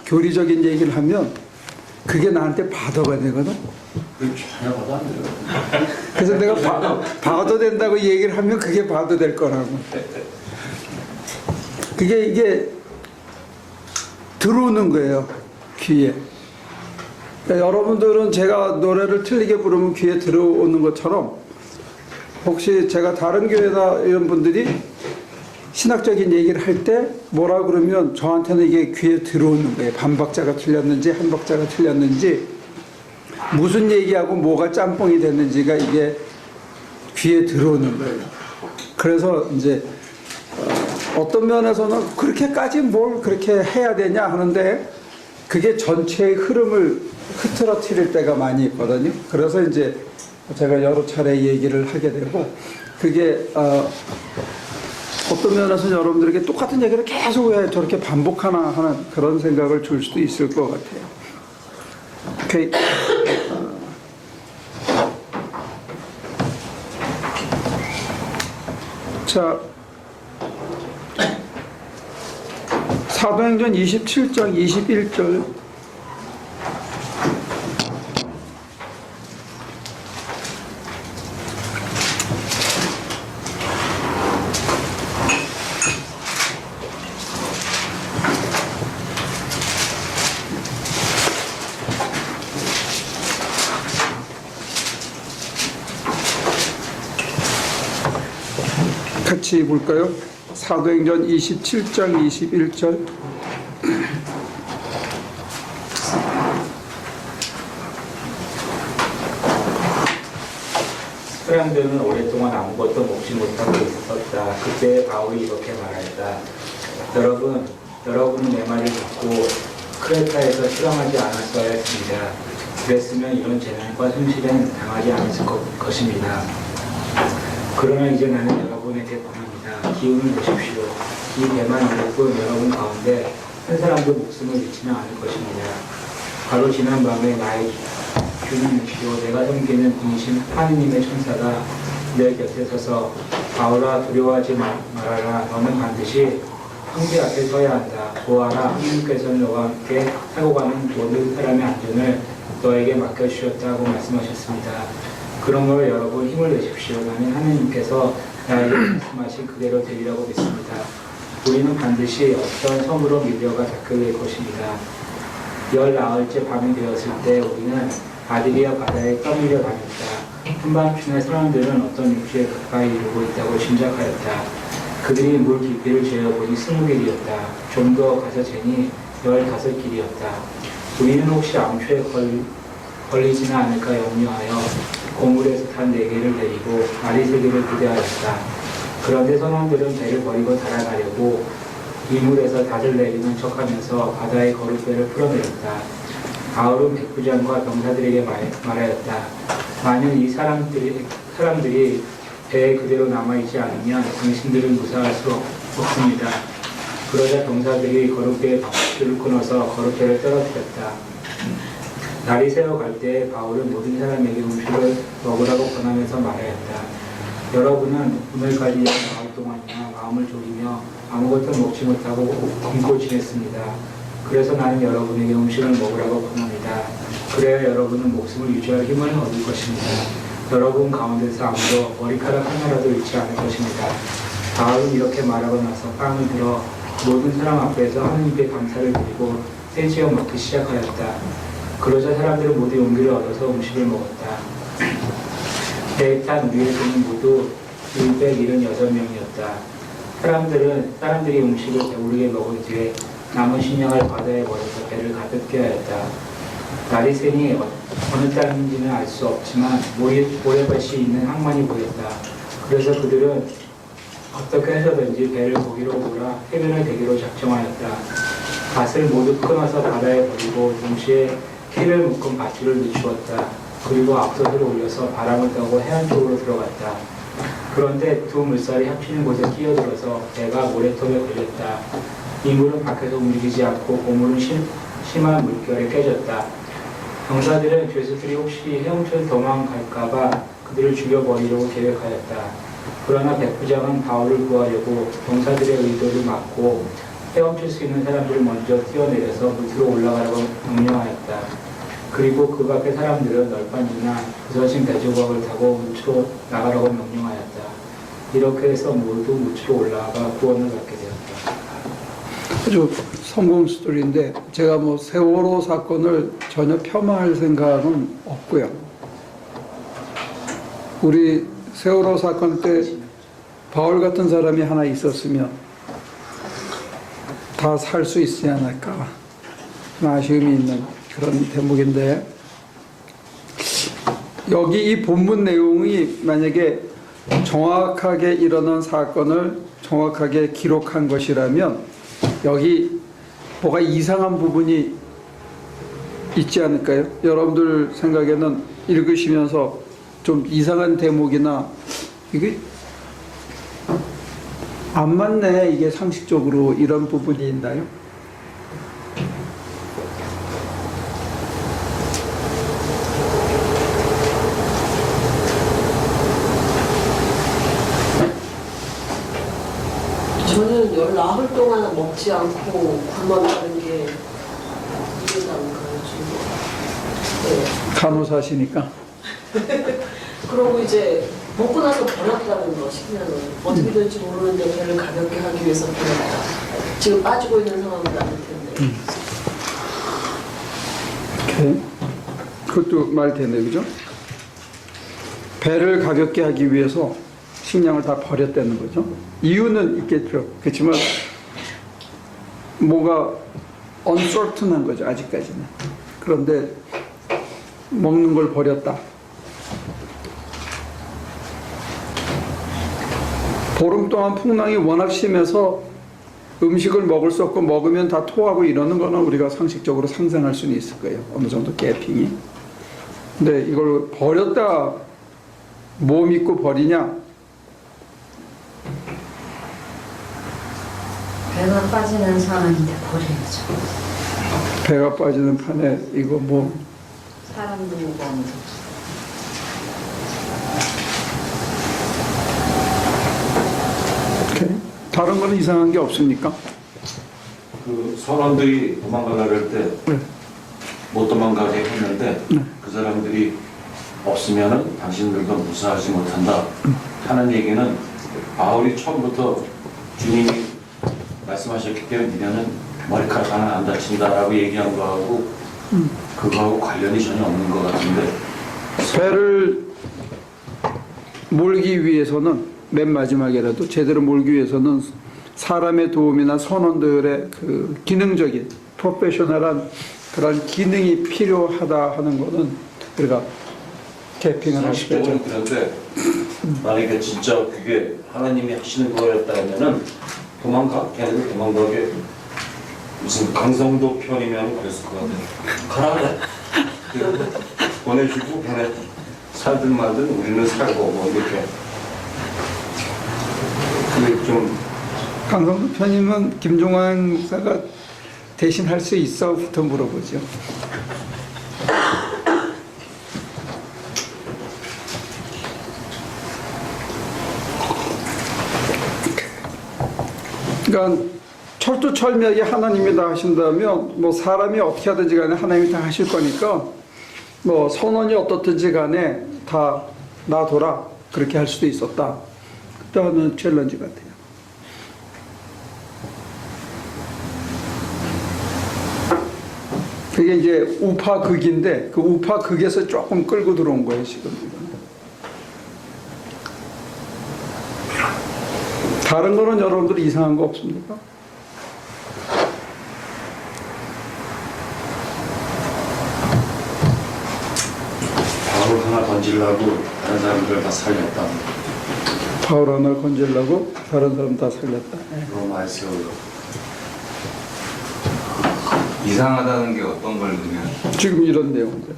교리적인 얘기를 하면 그게 나한테 바더가 되거든. 전혀 봐도 안 돼요. 그래서 내가 바더 된다고 얘기를 하면 그게 바더 될 거라고. 그게 이게 들어오는 거예요, 귀에. 그러니까 여러분들은 제가 노래를 틀리게 부르면 귀에 들어오는 것처럼 혹시 제가 다른 교회나 이런 분들이 신학적인 얘기를 할 때 뭐라 그러면 저한테는 이게 귀에 들어오는 거예요. 반박자가 틀렸는지 한 박자가 틀렸는지 무슨 얘기하고 뭐가 짬뽕이 됐는지가 이게 귀에 들어오는 거예요. 그래서 이제 어떤 면에서는 그렇게까지 뭘 그렇게 해야 되냐 하는데 그게 전체의 흐름을 흐트러뜨릴 때가 많이 있거든요. 그래서 이제 제가 여러 차례 얘기를 하게 되고 그게 어떤 면에서는 여러분들에게 똑같은 얘기를 계속 왜 저렇게 반복하나 하는 그런 생각을 줄 수도 있을 것 같아요. 오케이. 자, 사도행전 27장 21절. 같이 볼까요? 사도행전 27장 21절. 사람들은 오랫동안 아무것도 먹지 못하고 있었다. 그때 바울이 이렇게 말하였다. 여러분은 내 말을 듣고 크레타에서 실험하지 않았어야 했습니다. 그랬으면 이런 재난과 손실은 당하지 않았을 것입니다. 그러나 이제 나는 여러분에게 권합니다. 기운을 내십시오. 이 배만 어릴 뿐 여러분 가운데 한 사람도 목숨을 잃지는 않을 것입니다. 바로 지난 밤에 나의 주님이시오 내가 섬기는 분이신 하느님의 천사가 내 곁에 서서 바울아 두려워하지 말아라. 너는 반드시 황제 앞에 서야 한다. 보아라 하느님께서는 너와 함께 타고 가는 모든 사람의 안전을 너에게 맡겨주셨다고 말씀하셨습니다. 그러므로 여러분 힘을 내십시오. 나는 하느님께서 나에게 말씀하신 그대로 되리라고 믿습니다. 우리는 반드시 어떤 섬으로 밀려가 닿게 될 것입니다. 19일째 밤이 되었을 때 우리는 아드리아 바다에 떠밀려 다녔다. 한밤중에 사람들은 어떤 육지에 가까이 이르고 있다고 짐작하였다. 그들이 물 깊이를 재어보니 20길이었다. 좀 더 가서 재니 15길이었다. 우리는 혹시 암초에 걸리지는 않을까 염려하여 고물에서 탄 4개를 데리고 아리 3개를 부대하였다. 그런데 선원들은 배를 버리고 달아나려고 이물에서 닷을 내리는 척하면서 바다의 거룩배를 풀어내렸다. 바울은 백부장과 병사들에게 말하였다. 만일 이 사람들이 배에 그대로 남아있지 않으면 당신들은 무사할 수 없습니다. 그러자 병사들이 거룩배의 박줄을 끊어서 거룩배를 떨어뜨렸다. 날이 새어갈 때 바울은 모든 사람에게 음식을 먹으라고 권하면서 말하였다. 여러분은 오늘까지 4일 동안이나 마음을 졸이며 아무것도 먹지 못하고 굶고 지냈습니다. 그래서 나는 여러분에게 음식을 먹으라고 권합니다. 그래야 여러분은 목숨을 유지할 힘을 얻을 것입니다. 여러분 가운데서 아무도 머리카락 하나라도 잃지 않을 것입니다. 바울은 이렇게 말하고 나서 빵을 들어 모든 사람 앞에서 하느님께 감사를 드리고 떼지어 먹기 시작하였다. 그러자 사람들은 모두 용기를 얻어서 음식을 먹었다. 배에 탄 위에 분은 모두 676명이었다. 사람들이 음식을 배부르게 먹은 뒤에 남은 식량을 바다에 버려서 배를 가볍게 하였다. 날이 새니 어느 땅인지는 알 수 없지만 모래밭이 있는 항만이 보였다. 그래서 그들은 어떻게 해서든지 배를 거기로 몰아 해변을 대기로 작정하였다. 밭을 모두 끊어서 바다에 버리고 동시에 키를 묶은 밧줄을 늦추었다. 그리고 앞서서를 올려서 바람을 타고 해안 쪽으로 들어갔다. 그런데 두 물살이 합치는 곳에 끼어들어서 배가 모래톱에 걸렸다. 이 물은 밖에서 움직이지 않고 고물은 심한 물결에 깨졌다. 병사들은 죄수들이 혹시 헤엄쳐 도망갈까봐 그들을 죽여버리려고 계획하였다. 그러나 백부장은 바울을 구하려고 병사들의 의도를 막고 헤엄칠 수 있는 사람들을 먼저 뛰어내려서 밑으로 올라가라고 명령하였다. 그리고 그 밖의 사람들은 널빤지나 부서진 배조각을 타고 무치로 나가라고 명령하였다. 이렇게 해서 모두 무치로 올라가 구원을 받게 되었다. 아주 성공 스토리인데 제가 뭐 세월호 사건을 전혀 폄하할 생각은 없고요. 우리 세월호 사건 때 바울 같은 사람이 하나 있었으면 다 살 수 있지 않을까 좀 아쉬움이 있는 그런 대목인데, 여기 이 본문 내용이 만약에 정확하게 일어난 사건을 정확하게 기록한 것이라면 여기 뭐가 이상한 부분이 있지 않을까요? 여러분들 생각에는 읽으시면서 좀 이상한 대목이나 이게 안 맞네, 이게 상식적으로, 이런 부분이 있나요? 저는 19을 동안 먹지 않고 굶었다는 게 이해가 안 가요, 네. 간호사시니까. 그러고 이제 먹고 나서 버렸다는 거 식량을 어떻게 될지 모르는데 배를 가볍게 하기 위해서 버렸다. 지금 빠지고 있는 상황은 아닐 텐데. 오케이. 그것도 말 되네, 그죠? 배를 가볍게 하기 위해서 식량을 다 버렸다는 거죠. 이유는 있겠죠. 그렇지만 뭐가 uncertain한 거죠, 아직까지는. 그런데 먹는 걸 버렸다. 보름 동안 풍랑이 워낙 심해서 음식을 먹을 수 없고 먹으면 다 토하고 이러는 거는 우리가 상식적으로 상상할 수는 있을 거예요. 어느 정도 깨핑이. 근데 이걸 버렸다, 뭐 믿고 버리냐? 배가 빠지는 사람인데 버려야죠. 배가 빠지는 판에 이거 뭐 사람도 무거운데. 오케이. 다른 거는 이상한 게 없습니까? 그 선원들이 도망가려고 할 때 못 도망가게 했는데 그 사람들이 없으면은 당신들도 무사하지 못한다 하는 얘기는 바울이 처음부터 주님이 말씀하셨기 때문에 니네는 머리카락 하나 안 다친다라고 얘기한 거하고 그거하고 관련이 전혀 없는 것 같은데, 배를 몰기 위해서는 맨 마지막에라도 제대로 몰기 위해서는 사람의 도움이나 선원들의 그 기능적인 프로페셔널한 그런 기능이 필요하다 하는 거는 우리가 개핑을 할 수가 있죠. 상식적으로 그런데 만약에 진짜 그게 하나님이 하시는 거였다면은 걔네들 도망가게 무슨 강성도 편이면 그랬을 것 같아요. 가라 그래. 보내주고 걔네 살든 말든 우리는 살고 뭐 이렇게. 그게 좀 강성도 편이면 김종환 목사가 대신 할 수 있어?부터 물어보죠. 그러니까 철두철미하게 하나님이 다 하신다면 뭐 사람이 어떻게 하든지 간에 하나님이 다 하실 거니까 뭐 선언이 어떻든지 간에 다 놔둬라 그렇게 할 수도 있었다. 그때는 챌린지 같아요. 그게 이제 우파극인데 그 우파극에서 조금 끌고 들어온 거예요, 지금. 다른 거는 여러분들 이상한 거 없습니까? 바울 하나 던지려고 다른 사람들 다 살렸다. 바울 하나 건지려고 다른 사람 다 살렸다. 로마에 세우고. 이상하다는 게 어떤 걸 의미하는? 지금 이런 내용들.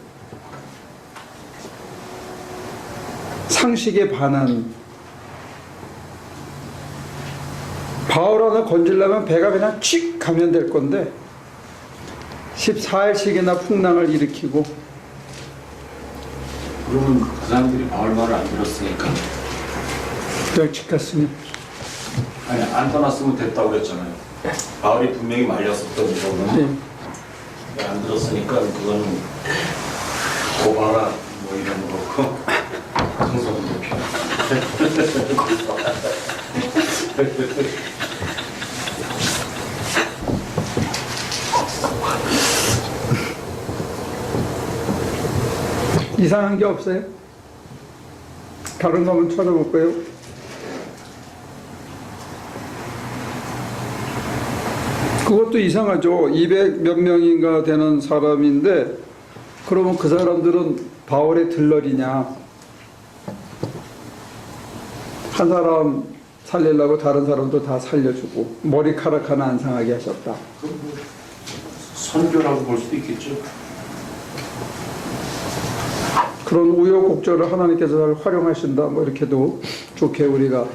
상식에 반한. 바울 하나 건지려면 배가 그냥 칙 가면 될 건데 14일씩이나 풍랑을 일으키고. 그러면 그 사람들이 바울 말을 안 들었으니까. 그냥 칙 갔으면. 아니 안 떠났으면 됐다고 그랬잖아요. 바울이 분명히 말렸었던 거는 네. 안 들었으니까 그거는 고발라 뭐 이런 거고 성성대표. 이상한 게 없어요? 다른 거 한번 찾아볼까요? 그것도 이상하죠. 200 몇 명인가 되는 사람인데 그러면 그 사람들은 바울의 들러리냐? 한 사람 살리려고 다른 사람도 다 살려주고 머리카락 하나 안 상하게 하셨다. 선교라고 볼 수도 있겠죠. 그런 우여곡절을 하나님께서 잘 활용하신다. 뭐 이렇게도 좋게 우리가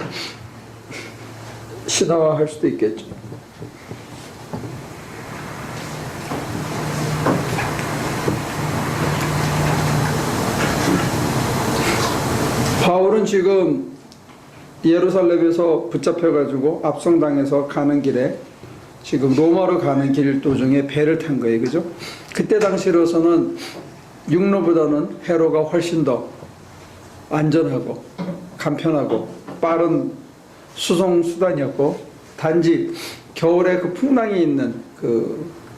신화화할 수도 있겠죠. 바울은 지금 예루살렘에서 붙잡혀가지고 압송당해서 가는 길에 지금 로마로 가는 길 도중에 배를 탄 거예요. 그죠? 그때 당시로서는 육로보다는 해로가 훨씬 더 안전하고 간편하고 빠른 수송 수단이었고 단지 겨울에 그 풍랑이 있는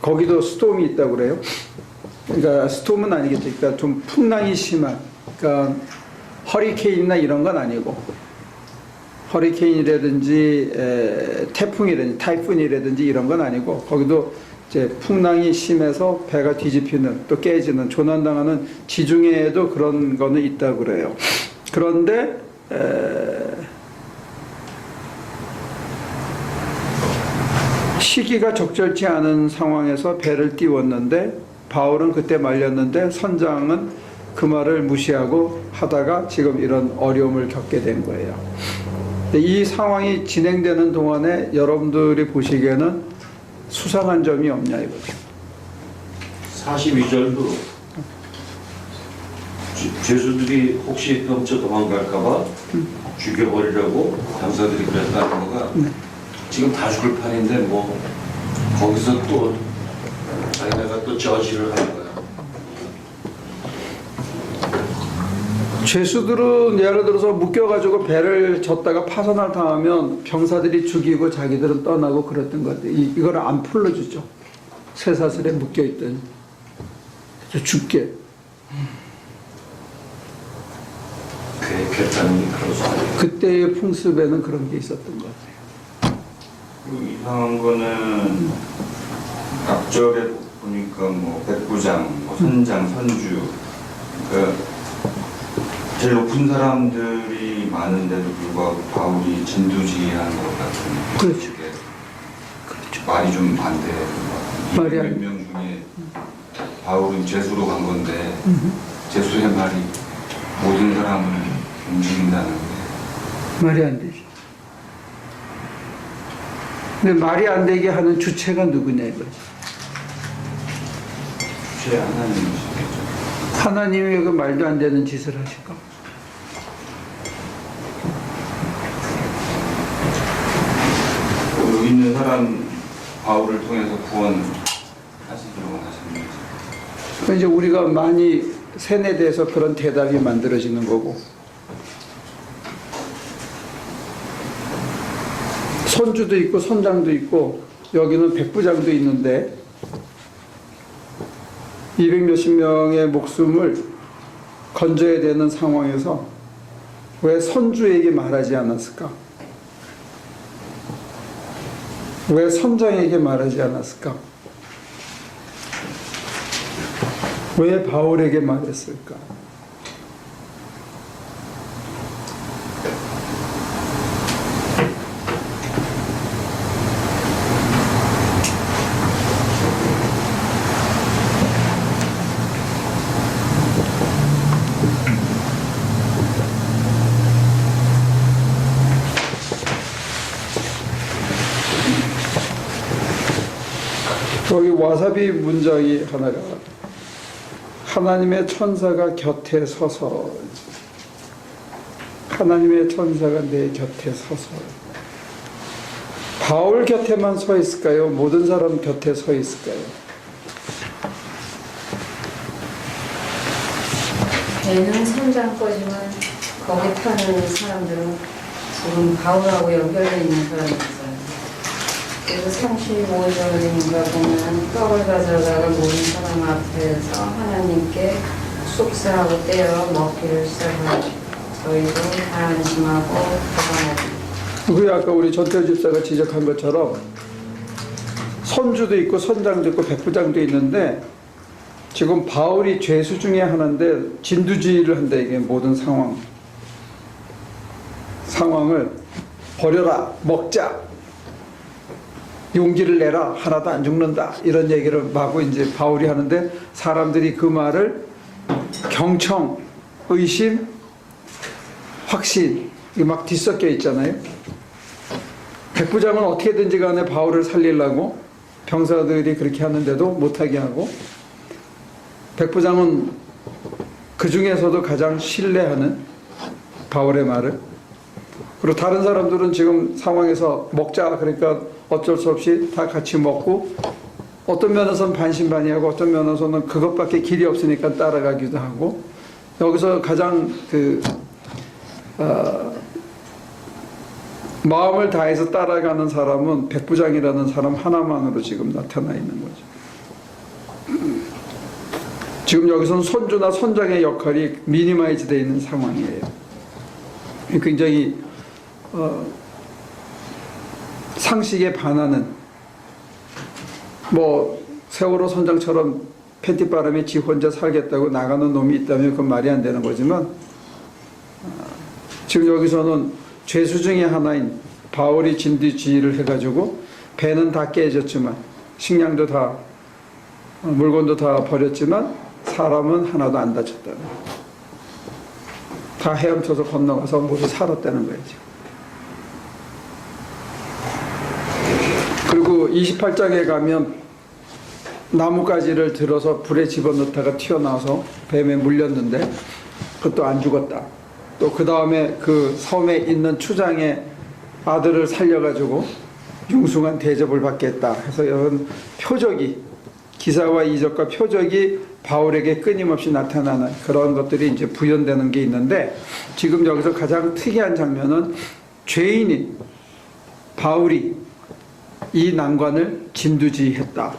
거기도 스톰이 있다고 그래요. 그러니까 스톰은 아니겠죠. 그러니까 좀 풍랑이 심한 그러니까 허리케인이나 이런 건 아니고 허리케인이라든지 태풍이라든지 타이푼이라든지 이런 건 아니고 거기도 이제 풍랑이 심해서 배가 뒤집히는 또 깨지는 조난당하는 지중해에도 그런 거는 있다고 그래요. 그런데 시기가 적절치 않은 상황에서 배를 띄웠는데 바울은 그때 말렸는데 선장은 그 말을 무시하고 하다가 지금 이런 어려움을 겪게 된 거예요. 이 상황이 진행되는 동안에 여러분들이 보시기에는 수상한 점이 없냐 이거죠. 42절도 죄수들이 혹시 훔쳐 도망갈까봐 죽여버리려고 당사들이 그랬다는 거가 지금 다 죽을 판인데 뭐 거기서 또 자기네가 또 저지를 하는 거야. 죄수들은 예를 들어서 묶여가지고 배를 졌다가 파손을 당하면 병사들이 죽이고 자기들은 떠나고 그랬던 건데 이걸 안 풀러주죠. 쇠사슬에 묶여있더니 죽게. 괴탄이 그럴 수 있어요. 그때의 풍습에는 그런 게 있었던 것 같아요. 그리고 이상한 거는 앞절에 보니까 뭐 백부장, 뭐 선장, 선주 그러니까 제일 높은 사람들이 많은데도 불구하고 바울이 진두지휘하는 것 같은 그렇죠. 그게 그렇죠. 말이 좀 반대. 말이 안- 몇 명 중에 바울은 죄수로 간 건데 죄수의 말이 모든 사람을 움직인다는 게 말이 안 되죠. 근데 말이 안 되게 하는 주체가 누구냐 이거죠. 주체 하나님이시겠죠. 하나님이 왜 그 말도 안 되는 짓을 하실까? 여기 있는 사람 바울을 통해서 구원하시도록 하시는 거죠. 그러니까 이제 우리가 많이 세뇌돼서 그런 대답이 만들어지는 거고 선주도 있고 선장도 있고 여기는 백부장도 있는데 200 몇십 명의 목숨을 건져야 되는 상황에서 왜 선주에게 말하지 않았을까? 왜 선장에게 말하지 않았을까? 왜 바울에게 말했을까? 여기 와사비 문장이 하나가 하나님의 천사가 곁에 서서 하나님의 천사가 내 곁에 서서 바울 곁에만 서 있을까요? 모든 사람 곁에 서 있을까요? 배는 선장 거지만 거기 타는 사람들은 지금 바울하고 연결되어 있는 사람이 있어요. 그래서 35절인가 보면 떡을 가져다가 모든 사람 앞에서 하나님께 속삭하고 떼어 먹기를 시작하고 저희도 다 안심하고 도망하고. 그 아까 우리 전태일 집사가 지적한 것처럼 선주도 있고 선장도 있고 백부장도 있는데 지금 바울이 죄수 중에 하나인데 진두지휘를 한다. 이게 모든 상황을 버려라, 먹자, 용기를 내라, 하나도 안 죽는다, 이런 얘기를 마구 이제 바울이 하는데 사람들이 그 말을 경청, 의심, 확신 이게 막 뒤섞여 있잖아요. 백부장은 어떻게든지 간에 바울을 살리려고 병사들이 그렇게 하는데도 못하게 하고, 백부장은 그 중에서도 가장 신뢰하는 바울의 말을, 그리고 다른 사람들은 지금 상황에서 먹자 그러니까 어쩔 수 없이 다 같이 먹고, 어떤 면에서는 반신반의하고 어떤 면에서는 그것밖에 길이 없으니까 따라가기도 하고, 여기서 가장 마음을 다해서 따라가는 사람은 백부장이라는 사람 하나만으로 지금 나타나 있는 거죠. 지금 여기서는 선주나 선장의 역할이 미니마이즈 되어 있는 상황이에요. 굉장히 상식에 반하는, 뭐 세월호 선장처럼 팬티바람에 지 혼자 살겠다고 나가는 놈이 있다면 그건 말이 안 되는 거지만, 지금 여기서는 죄수 중에 하나인 바울이 진두지휘를 해가지고 배는 다 깨졌지만, 식량도 다, 물건도 다 버렸지만 사람은 하나도 안 다쳤다. 다 헤엄쳐서 건너가서 모두 살았다는 거죠. 그리고 28장에 가면 나뭇가지를 들어서 불에 집어넣다가 튀어나와서 뱀에 물렸는데 그것도 안 죽었다. 또 그 다음에 그 섬에 있는 추장의 아들을 살려가지고 융숭한 대접을 받겠다 해서 이런 표적이, 기사와 이적과 표적이 바울에게 끊임없이 나타나는 그런 것들이 이제 부연되는 게 있는데, 지금 여기서 가장 특이한 장면은 죄인인 바울이 이 난관을 진두지휘했다.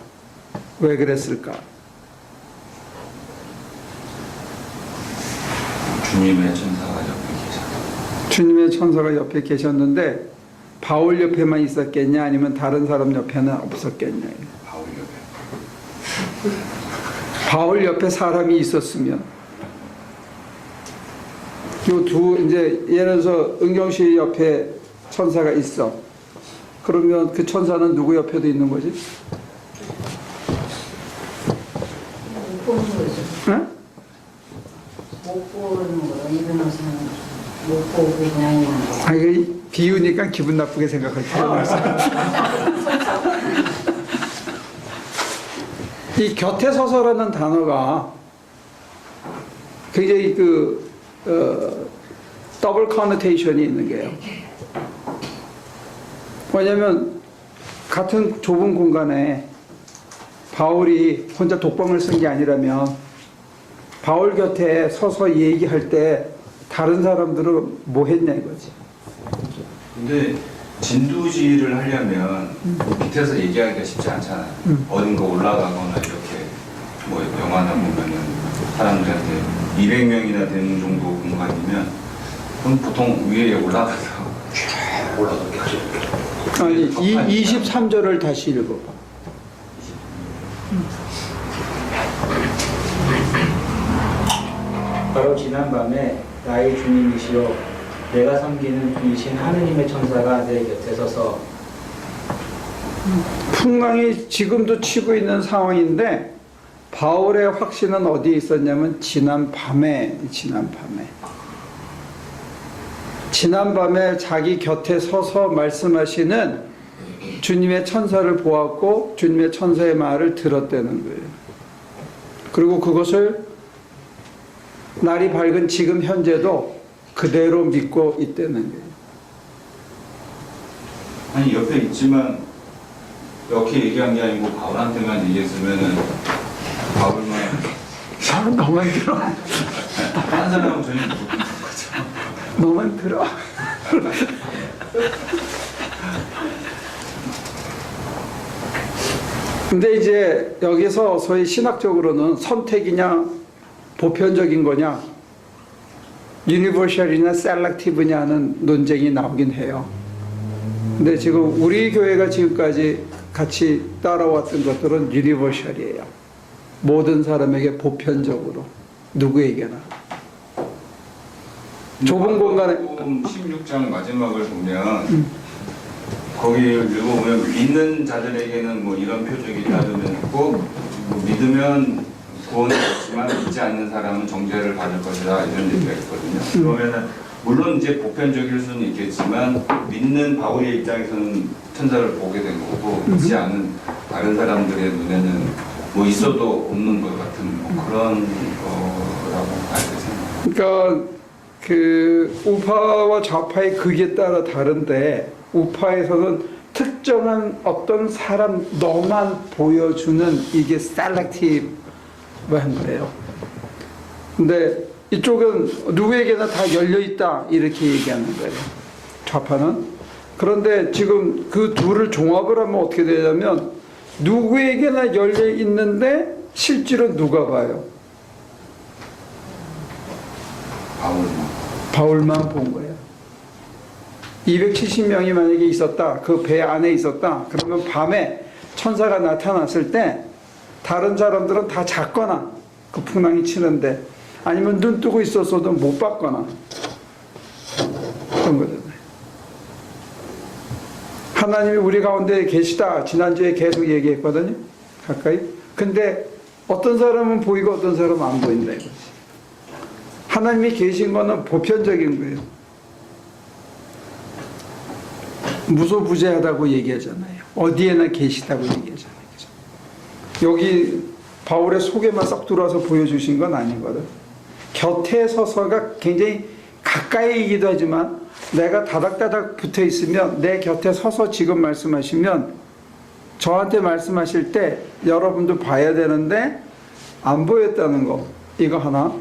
왜 그랬을까? 주님의 천사가 옆에 계셨다. 주님의 천사가 옆에 계셨는데 바울 옆에만 있었겠냐 아니면 다른 사람 옆에는 없었겠냐. 바울 옆에. 바울 옆에 사람이 있었으면, 요 이제 예를 들어서 은경 씨 옆에 천사가 있어. 그러면 그 천사는 누구 옆에도 있는 거지? 못 보는 거죠. 응? 못 보는 거예요. 이 변호사는 못 보고 그냥 있는 거. 아, 이거 비유니까 기분 나쁘게 생각할 필요가 없어. 이 곁에 서서라는 단어가 굉장히 더블 커너테이션이 있는 게요. 왜냐면 같은 좁은 공간에 바울이 혼자 독방을 쓴 게 아니라면 바울 곁에 서서 얘기할 때 다른 사람들은 뭐 했냐 이거지. 근데 진두지휘를 하려면 밑에서 얘기하기가 쉽지 않잖아요. 어딘가 올라가거나 이렇게 뭐 영화나 보면은 사람들한테 200명이나 되는 정도 공간이면 그럼 보통 위에 올라가서 올라가게 하죠. 아니 23절을 다시 읽어봐. 바로 지난밤에 나의 주님이시여 내가 섬기는 분이신 하느님의 천사가 내 곁에 서서. 풍랑이 지금도 치고 있는 상황인데 바울의 확신은 어디에 있었냐면 지난 밤에 자기 곁에 서서 말씀하시는 주님의 천사를 보았고 주님의 천사의 말을 들었다는 거예요. 그리고 그것을 날이 밝은 지금 현재도 그대로 믿고 있다는 거예요. 아니 옆에 있지만 이렇게 얘기한 게 아니고 바울한테만 얘기했으면은 바울만 저는 너만 들어. 다른 사람은 전혀 못 듣는 거죠. 너만 들어. 근데 이제 여기서 소위 신학적으로는 선택이냐 보편적인 거냐 유니버셜이냐 셀렉티브냐는 논쟁이 나오긴 해요. 근데 지금 우리 교회가 지금까지 같이 따라왔던 것들은 유니버셜이에요. 모든 사람에게 보편적으로 누구에게나 좁은 공간에 16장 마지막을 보면 거기 읽어보면 믿는 자들에게는 뭐 이런 표적이 따르면 있고 뭐 믿으면 구원을 얻지만 믿지 않는 사람은 정죄를 받을 것이다 이런 얘기가 있거든요. 그러면은 물론 이제 보편적일 수는 있겠지만 믿는 바울의 입장에서는 천사를 보게 된 거고 믿지 않는 다른 사람들의 눈에는 뭐 있어도 없는 것 같은 뭐 그런 거라고 봐야 되죠. 그러니까 그 우파와 좌파의 극에 따라 다른데 우파에서는 특정한 어떤 사람 너만 보여주는 이게 셀렉티브한 거예요. 근데 이쪽은 누구에게나 다 열려있다 이렇게 얘기하는 거예요. 좌파는. 그런데 지금 그 둘을 종합을 하면 어떻게 되냐면 누구에게나 열려있는데 실제로 누가 봐요? 바울만 본 거예요. 270명이 만약에 있었다, 그 배 안에 있었다, 그러면 밤에 천사가 나타났을 때 다른 사람들은 다 잤거나 그 풍랑이 치는데 아니면 눈 뜨고 있었어도 못 봤거나 그런 거잖아요. 하나님이 우리 가운데 계시다 지난주에 계속 얘기했거든요. 가까이. 근데 어떤 사람은 보이고 어떤 사람은 안 보인다 이거지. 하나님이 계신 거는 보편적인 거예요. 무소부재하다고 얘기하잖아요. 어디에나 계시다고 얘기하잖아요. 여기 바울의 속에만 싹 들어와서 보여주신 건 아니거든. 곁에 서서가 굉장히 가까이이기도 하지만 내가 다닥다닥 붙어 있으면 내 곁에 서서 지금 말씀하시면 저한테 말씀하실 때 여러분도 봐야 되는데 안 보였다는 거 이거 하나.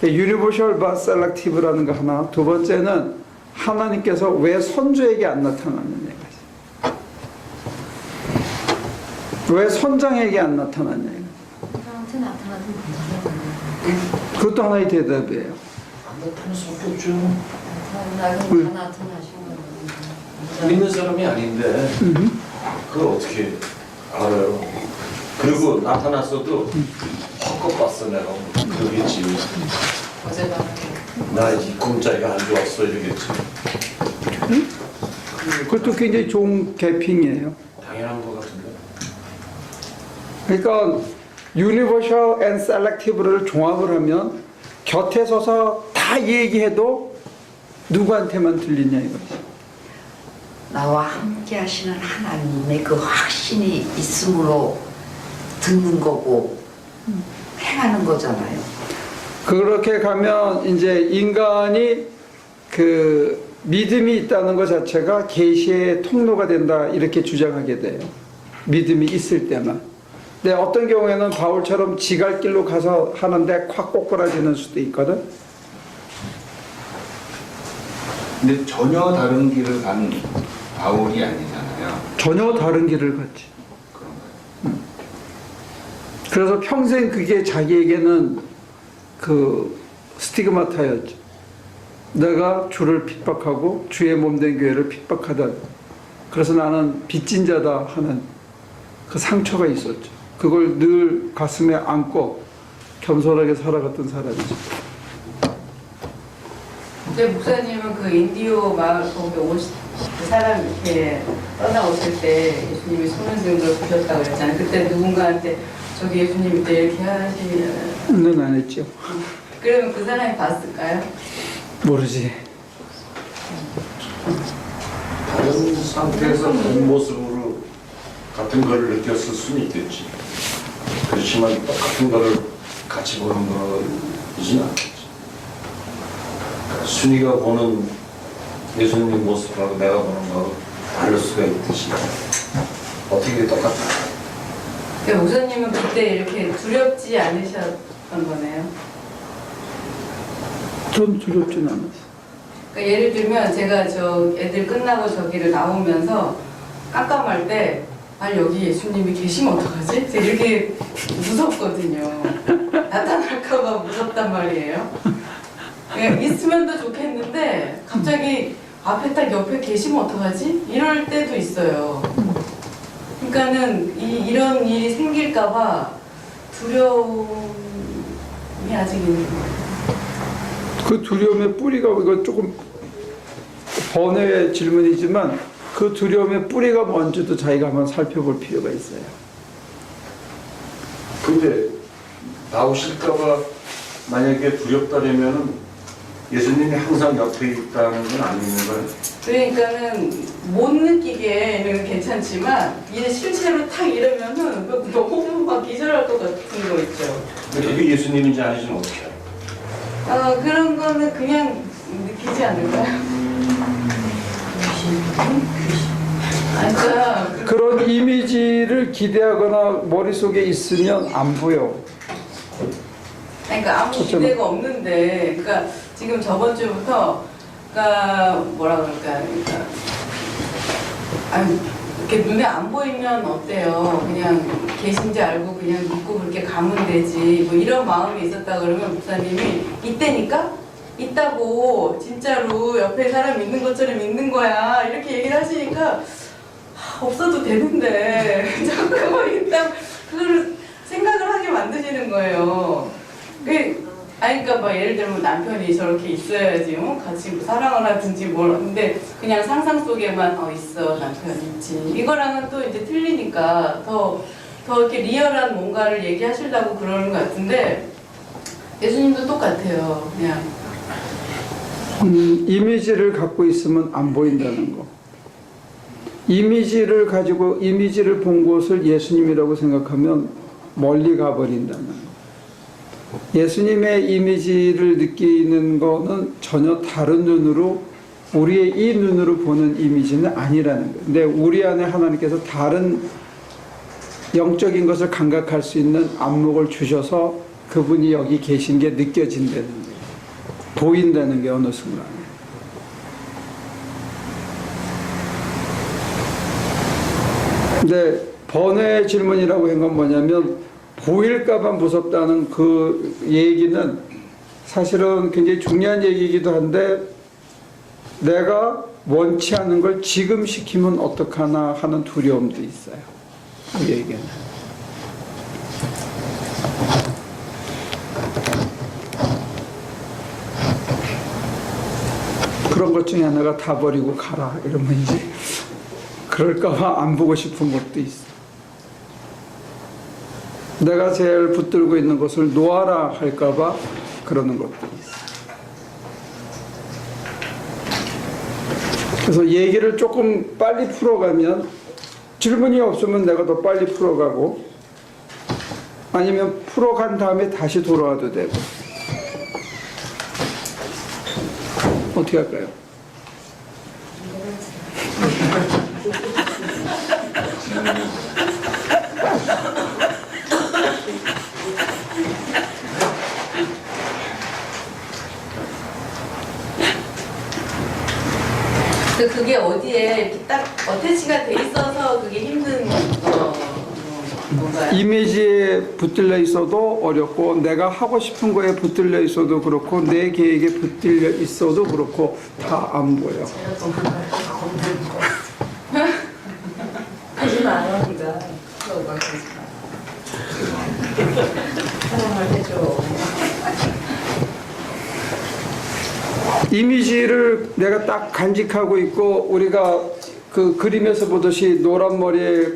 유니버셜 바 셀렉티브라는 거 하나. 두 번째는 하나님께서 왜 선조에게 안 나타났느냐. 왜 선장에게 안 나타났냐. 저한테 나타나도 그것도 하나의 대답이에요. 안 나타날 수밖에 없죠. 나타나긴 다 나타나신 거예요. 믿는 사람이 아닌데 그걸 어떻게 알아요? 그리고 나타났어도 헛것 봤어 내가. 그러겠지. 어제가 나이 꿈자리가 안 좋았어 이러겠지. 그것도 굉장히 좋은 개핑이에요. 당연한 것 같은데. 그러니까 유니버셜 앤 셀렉티브를 종합을 하면 곁에 서서 다 얘기해도 누구한테만 들리냐 이거지. 나와 함께 하시는 하나님의 그 확신이 있음으로 듣는 거고 행하는 거잖아요. 그렇게 가면 이제 인간이 그 믿음이 있다는 것 자체가 계시의 통로가 된다 이렇게 주장하게 돼요. 믿음이 있을 때만. 근데 어떤 경우에는 바울처럼 지갈 길로 가서 하는데 콱 꼬꾸라지는 수도 있거든. 근데 전혀 다른 길을 간 바울이 아니잖아요. 전혀 다른 길을 갔지. 그런가요? 그래서 평생 그게 자기에게는 그 스티그마타였죠. 내가 주를 핍박하고 주의 몸된 교회를 핍박하다. 그래서 나는 빚진 자다 하는 그 상처가 있었죠. 그걸 늘 가슴에 안고 겸손하게 살아갔던 사람이죠. 근데 목사님은 그 인디오 마을 거기 그 사람 이렇게 떠나오실 때 예수님이 손을 든 걸 보셨다고 그랬잖아요. 그때 누군가한테 저기 예수님이 이렇게 하시면 는 안 했죠. 그러면 그 사람이 봤을까요? 모르지. 다른 상태에서 다른 모습으로 같은 걸 느꼈을 수는 있겠지. 그렇지만 똑같은 거를 같이 보는 거이진 않겠지. 순이가 보는 예수님 모습하고 내가 보는 거하고 다를 수가 있듯이 어떻게 똑같아요? 그러니까 목사님은 그때 이렇게 두렵지 않으셨던 거네요. 전 두렵진 않았어요. 그러니까 예를 들면 제가 저 애들 끝나고 저기를 나오면서 깜깜할 때 아 여기 예수님이 계시면 어떡하지? 제가 이렇게 무섭거든요. 나타날까봐 무섭단 말이에요. 그러니까 있으면 더 좋겠는데 갑자기 앞에 딱 옆에 계시면 어떡하지? 이럴 때도 있어요. 그러니까는 이런 일이 생길까봐 두려움이 아직 있는 거예요. 그 두려움의 뿌리가, 이거 조금 번외의 질문이지만 그 두려움의 뿌리가 뭔지도 자기가 한번 살펴볼 필요가 있어요. 근데 나오실까봐 만약에 두렵다라면은 예수님이 항상 옆에 있다는 건 아닌 거예요? 그러니까는 못 느끼게는 괜찮지만 이제 실제로 탁 이러면은 너무 막 기절할 것 같은 거 있죠. 근데 그게 예수님인지 아닌지는 어떻게 알아요? 그런 거는 그냥 느끼지 않을까요? 그러니까 그런 이미지를 기대하거나 머릿속에 있으면 안 보여. 그러니까 아무 기대가 없는데, 그러니까 지금 저번 주부터, 그러니까 뭐라 그럴까, 그러니까 아니 이렇게 눈에 안 보이면 어때요? 그냥 계신지 알고 그냥 믿고 그렇게 가면 되지. 뭐 이런 마음이 있었다 그러면 목사님이 이때니까 있다고 진짜로 옆에 사람 있는 것처럼 있는 거야 이렇게 얘기를 하시니까 없어도 되는데 자꾸 일단 그걸 생각을 하게 만드시는 거예요. 그러니까 막 예를 들면 남편이 저렇게 있어야지 같이 뭐 사랑을 하든지 뭘. 근데 그냥 상상 속에만 있어 남편 있지 이거랑은 또 이제 틀리니까 더 이렇게 리얼한 뭔가를 얘기하시려고 그러는 것 같은데 예수님도 똑같아요. 그냥 이미지를 갖고 있으면 안 보인다는 거. 이미지를 가지고 이미지를 본 곳을 예수님이라고 생각하면 멀리 가버린다는 거. 예수님의 이미지를 느끼는 거는 전혀 다른 눈으로 우리의 이 눈으로 보는 이미지는 아니라는 거예요. 근데 우리 안에 하나님께서 다른 영적인 것을 감각할 수 있는 안목을 주셔서 그분이 여기 계신 게 느껴진다는 거예요. 보인다는 게 어느 순간. 근데 번외의 질문이라고 한 건 뭐냐면 보일까봐 무섭다는 그 얘기는 사실은 굉장히 중요한 얘기이기도 한데 내가 원치 않은 걸 지금 시키면 어떡하나 하는 두려움도 있어요. 그 얘기는. 그런 것 중에 하나가 다 버리고 가라 이러면 이제 그럴까봐 안 보고 싶은 것도 있어. 내가 제일 붙들고 있는 것을 놓아라 할까봐 그러는 것도 있어. 그래서 얘기를 조금 빨리 풀어가면 질문이 없으면 내가 더 빨리 풀어가고 아니면 풀어간 다음에 다시 돌아와도 되고 어떻게 할까요? 그게 어디에 이렇게 딱 어태치가 돼 있어서 그게 힘든 건가요? 이미지에 붙들려 있어도 어렵고 내가 하고 싶은 거에 붙들려 있어도 그렇고 내 계획에 붙들려 있어도 그렇고 다 안 보여. 하지 마요, 네가. 너가 하지 마. 사랑을 해줘. 이미지를 내가 딱 간직하고 있고 우리가 그 그림에서 보듯이 노란 머리에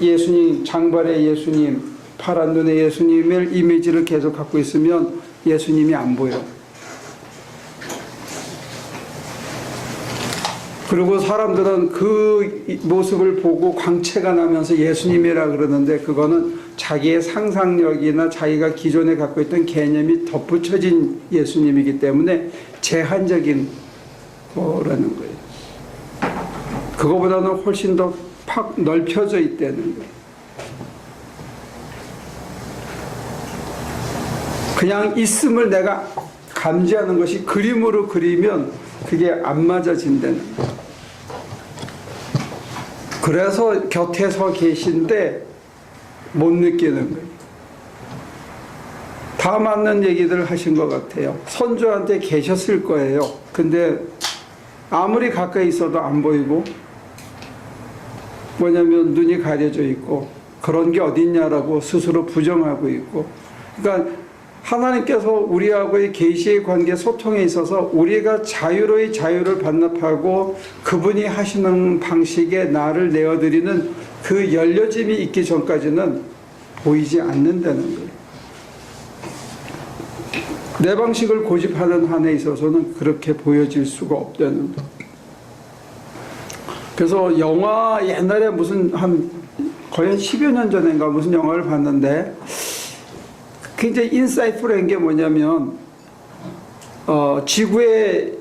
예수님, 장발의 예수님, 파란 눈의 예수님을 이미지를 계속 갖고 있으면 예수님이 안 보여. 그리고 사람들은 그 모습을 보고 광채가 나면서 예수님이라 그러는데 그거는 자기의 상상력이나 자기가 기존에 갖고 있던 개념이 덧붙여진 예수님이기 때문에 제한적인 거라는 거예요. 그거보다는 훨씬 더 팍 넓혀져 있다는 거예요. 그냥 있음을 내가 감지하는 것이 그림으로 그리면 그게 안 맞아진다는 거예요. 그래서 곁에 서 계신데 못 느끼는 거예요. 다 맞는 얘기들 하신 것 같아요. 선조한테 계셨을 거예요. 근데 아무리 가까이 있어도 안 보이고, 뭐냐면 눈이 가려져 있고 그런 게 어딨냐라고 스스로 부정하고 있고. 그러니까 하나님께서 우리하고의 계시의 관계 소통에 있어서 우리가 자유로이 자유를 반납하고 그분이 하시는 방식에 나를 내어드리는 그 열려짐이 있기 전까지는 보이지 않는다는 거예요. 내 방식을 고집하는 한에 있어서는 그렇게 보여질 수가 없다는 거예요. 그래서 영화 옛날에 무슨 거의 한 10여 년 전인가 무슨 영화를 봤는데 굉장히 인사이트풀한 게 뭐냐면 지구에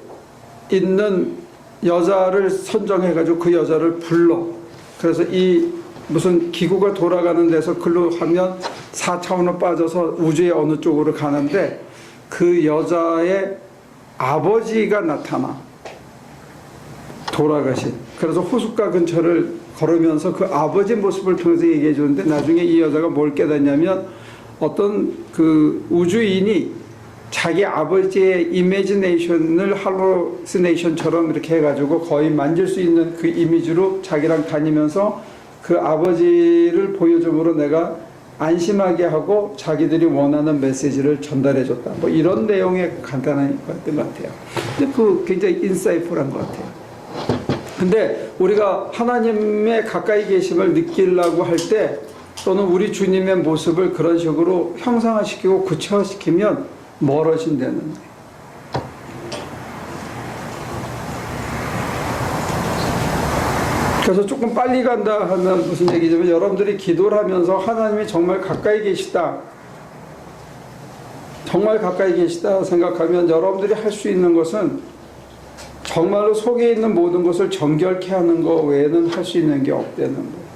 있는 여자를 선정해가지고 그 여자를 불러. 그래서 이 무슨 기구가 돌아가는 데서 글로 하면 4차원으로 빠져서 우주의 어느 쪽으로 가는데 그 여자의 아버지가 나타나. 돌아가신. 그래서 호숫가 근처를 걸으면서 그 아버지 모습을 통해서 얘기해 주는데 나중에 이 여자가 뭘 깨닫냐면 어떤 그 우주인이 자기 아버지의 이미지네이션을 할로시네이션처럼 이렇게 해가지고 거의 만질 수 있는 그 이미지로 자기랑 다니면서 그 아버지를 보여줌으로 내가 안심하게 하고 자기들이 원하는 메시지를 전달해줬다. 뭐 이런 내용의 간단한 것들 같아요. 근데 그 굉장히 인사이트풀한 것 같아요. 근데 우리가 하나님의 가까이 계심을 느끼려고 할 때 또는 우리 주님의 모습을 그런 식으로 형상화시키고 구체화시키면 멀어진다는 거예요. 그래서 조금 빨리 간다 하면 무슨 얘기냐면 여러분들이 기도를 하면서 하나님이 정말 가까이 계시다. 정말 가까이 계시다 생각하면 여러분들이 할 수 있는 것은 정말로 속에 있는 모든 것을 정결케 하는 것 외에는 할 수 있는 게 없다는 거예요.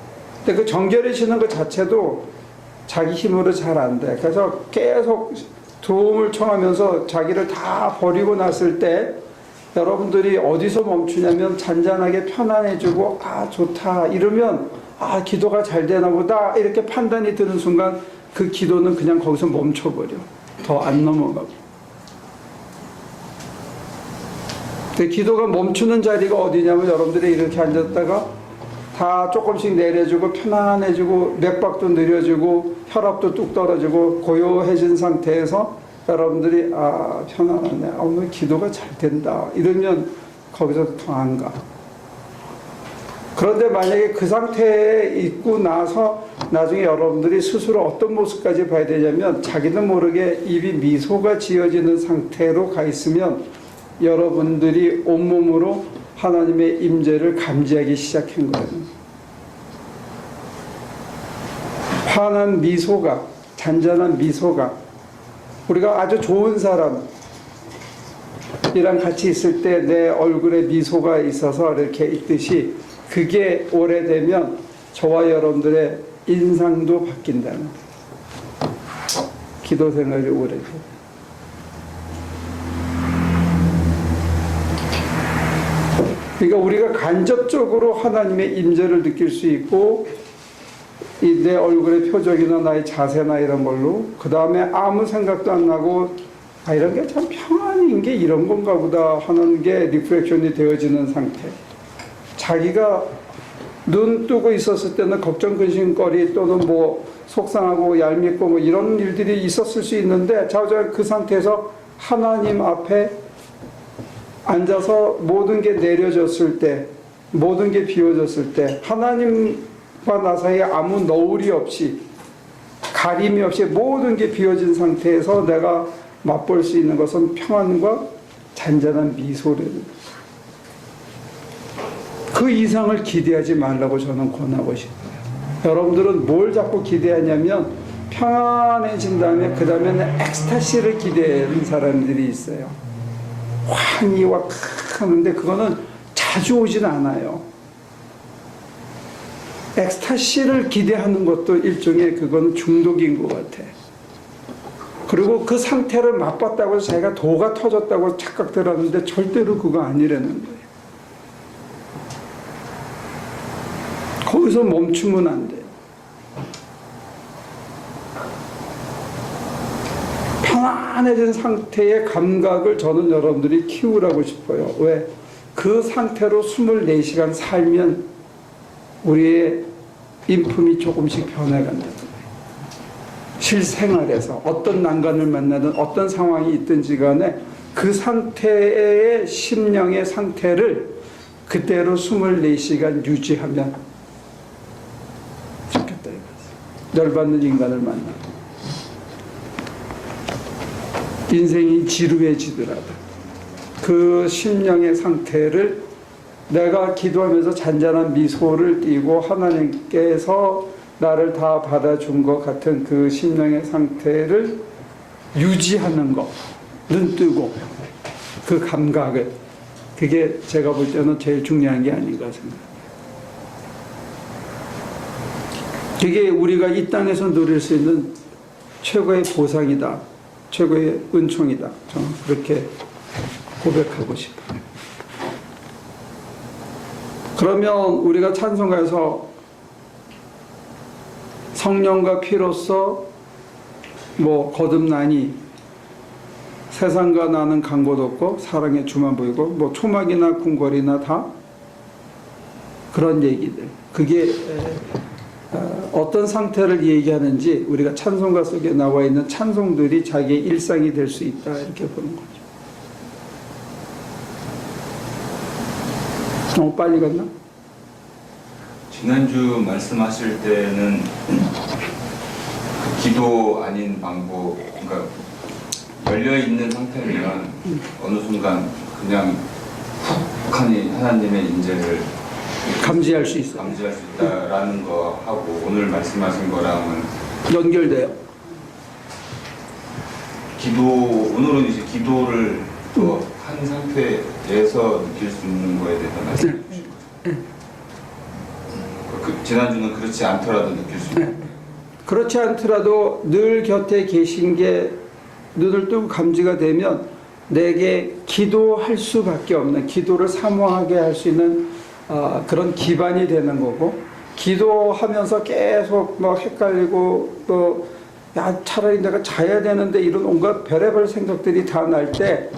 근데 그 정결해지는 것 자체도 자기 힘으로 잘 안 돼. 그래서 계속 도움을 청하면서 자기를 다 버리고 났을 때 여러분들이 어디서 멈추냐면 잔잔하게 편안해지고 아 좋다 이러면 아 기도가 잘 되나 보다 이렇게 판단이 드는 순간 그 기도는 그냥 거기서 멈춰버려. 더 안 넘어가고. 근데 기도가 멈추는 자리가 어디냐면 여러분들이 이렇게 앉았다가 다 조금씩 내려주고 편안해지고 맥박도 느려지고 혈압도 뚝 떨어지고 고요해진 상태에서 여러분들이 아 편안하네 오늘 기도가 잘 된다 이러면 거기서 더 안 가. 그런데 만약에 그 상태에 있고 나서 나중에 여러분들이 스스로 어떤 모습까지 봐야 되냐면 자기도 모르게 입이 미소가 지어지는 상태로 가 있으면 여러분들이 온몸으로 하나님의 임재를 감지하기 시작한 거예요. 환한 미소가, 잔잔한 미소가 우리가 아주 좋은 사람이랑 같이 있을 때 내 얼굴에 미소가 있어서 이렇게 있듯이 그게 오래되면 저와 여러분들의 인상도 바뀐다는 거예요. 기도 생활이 오래돼요. 그러니까 우리가 간접적으로 하나님의 임재를 느낄 수 있고 이 내 얼굴의 표정이나 나의 자세나 이런 걸로 그 다음에 아무 생각도 안 나고 아 이런 게 참 평안인 게 이런 건가 보다 하는 게 리프렉션이 되어지는 상태. 자기가 눈 뜨고 있었을 때는 걱정 근심거리 또는 뭐 속상하고 얄밉고 뭐 이런 일들이 있었을 수 있는데 자우장 그 상태에서 하나님 앞에 앉아서 모든 게 내려졌을 때 모든 게 비워졌을 때 하나님과 나 사이에 아무 너울이 없이 가림이 없이 모든 게 비워진 상태에서 내가 맛볼 수 있는 것은 평안과 잔잔한 미소를 그 이상을 기대하지 말라고 저는 권하고 싶어요. 여러분들은 뭘 자꾸 기대하냐면 평안해진 다음에 그 다음에는 엑스타시를 기대하는 사람들이 있어요. 환희와 하는데 그거는 자주 오진 않아요. 엑스타시를 기대하는 것도 일종의 그거는 중독인 것 같아. 그리고 그 상태를 맛봤다고 해서 자기가 도가 터졌다고 착각들 하는데 절대로 그거 아니라는 거예요. 거기서 멈추면 안 돼요. 편안해진 상태의 감각을 저는 여러분들이 키우라고 싶어요. 왜? 그 상태로 24시간 살면 우리의 인품이 조금씩 변해간다는 거예요. 실생활에서 어떤 난관을 만나든 어떤 상황이 있든지 간에 그 상태의 심령의 상태를 그대로 24시간 유지하면 좋겠다 이거죠. 열받는 인간을 만나고 인생이 지루해지더라도 그 심령의 상태를 내가 기도하면서 잔잔한 미소를 띠고 하나님께서 나를 다 받아준 것 같은 그 심령의 상태를 유지하는 것, 눈 뜨고 그 감각을, 그게 제가 볼 때는 제일 중요한 게 아닌가 생각합니다. 그게 우리가 이 땅에서 누릴 수 있는 최고의 보상이다, 최고의 은총이다, 저는 그렇게 고백하고 싶어요. 그러면 우리가 찬송가에서 성령과 피로써 거듭나니 세상과 나는 간 곳 없고 사랑의 주만 보이고 초막이나 궁궐이나 다 그런 얘기들, 그게 어떤 상태를 얘기하는지 우리가 찬송가 속에 나와 있는 찬송들이 자기의 일상이 될 수 있다 이렇게 보는 거죠. 너무 빨리 갔나? 지난주 말씀하실 때는 기도 아닌 방법, 그러니까 열려있는 상태면 어느 순간 그냥 훅하니 하나님의 인재를 감지할 수 있어요. 감지할 수 있다라는 거 하고 오늘 말씀하신 거랑은 연결돼요. 오늘은 이제 기도를 또 한 상태에서 느낄 수 있는 거에 대해서 말씀해 주신 거죠. 지난주는 그렇지 않더라도 느낄 수 있는. 그렇지 않더라도 늘 곁에 계신 게 눈을 뜨고 감지가 되면 내게 기도할 수밖에 없는, 기도를 사모하게 할 수 있는 그런 기반이 되는 거고, 기도하면서 계속 헷갈리고 차라리 내가 자야 되는데 이런 온갖 별의별 생각들이 다 날 때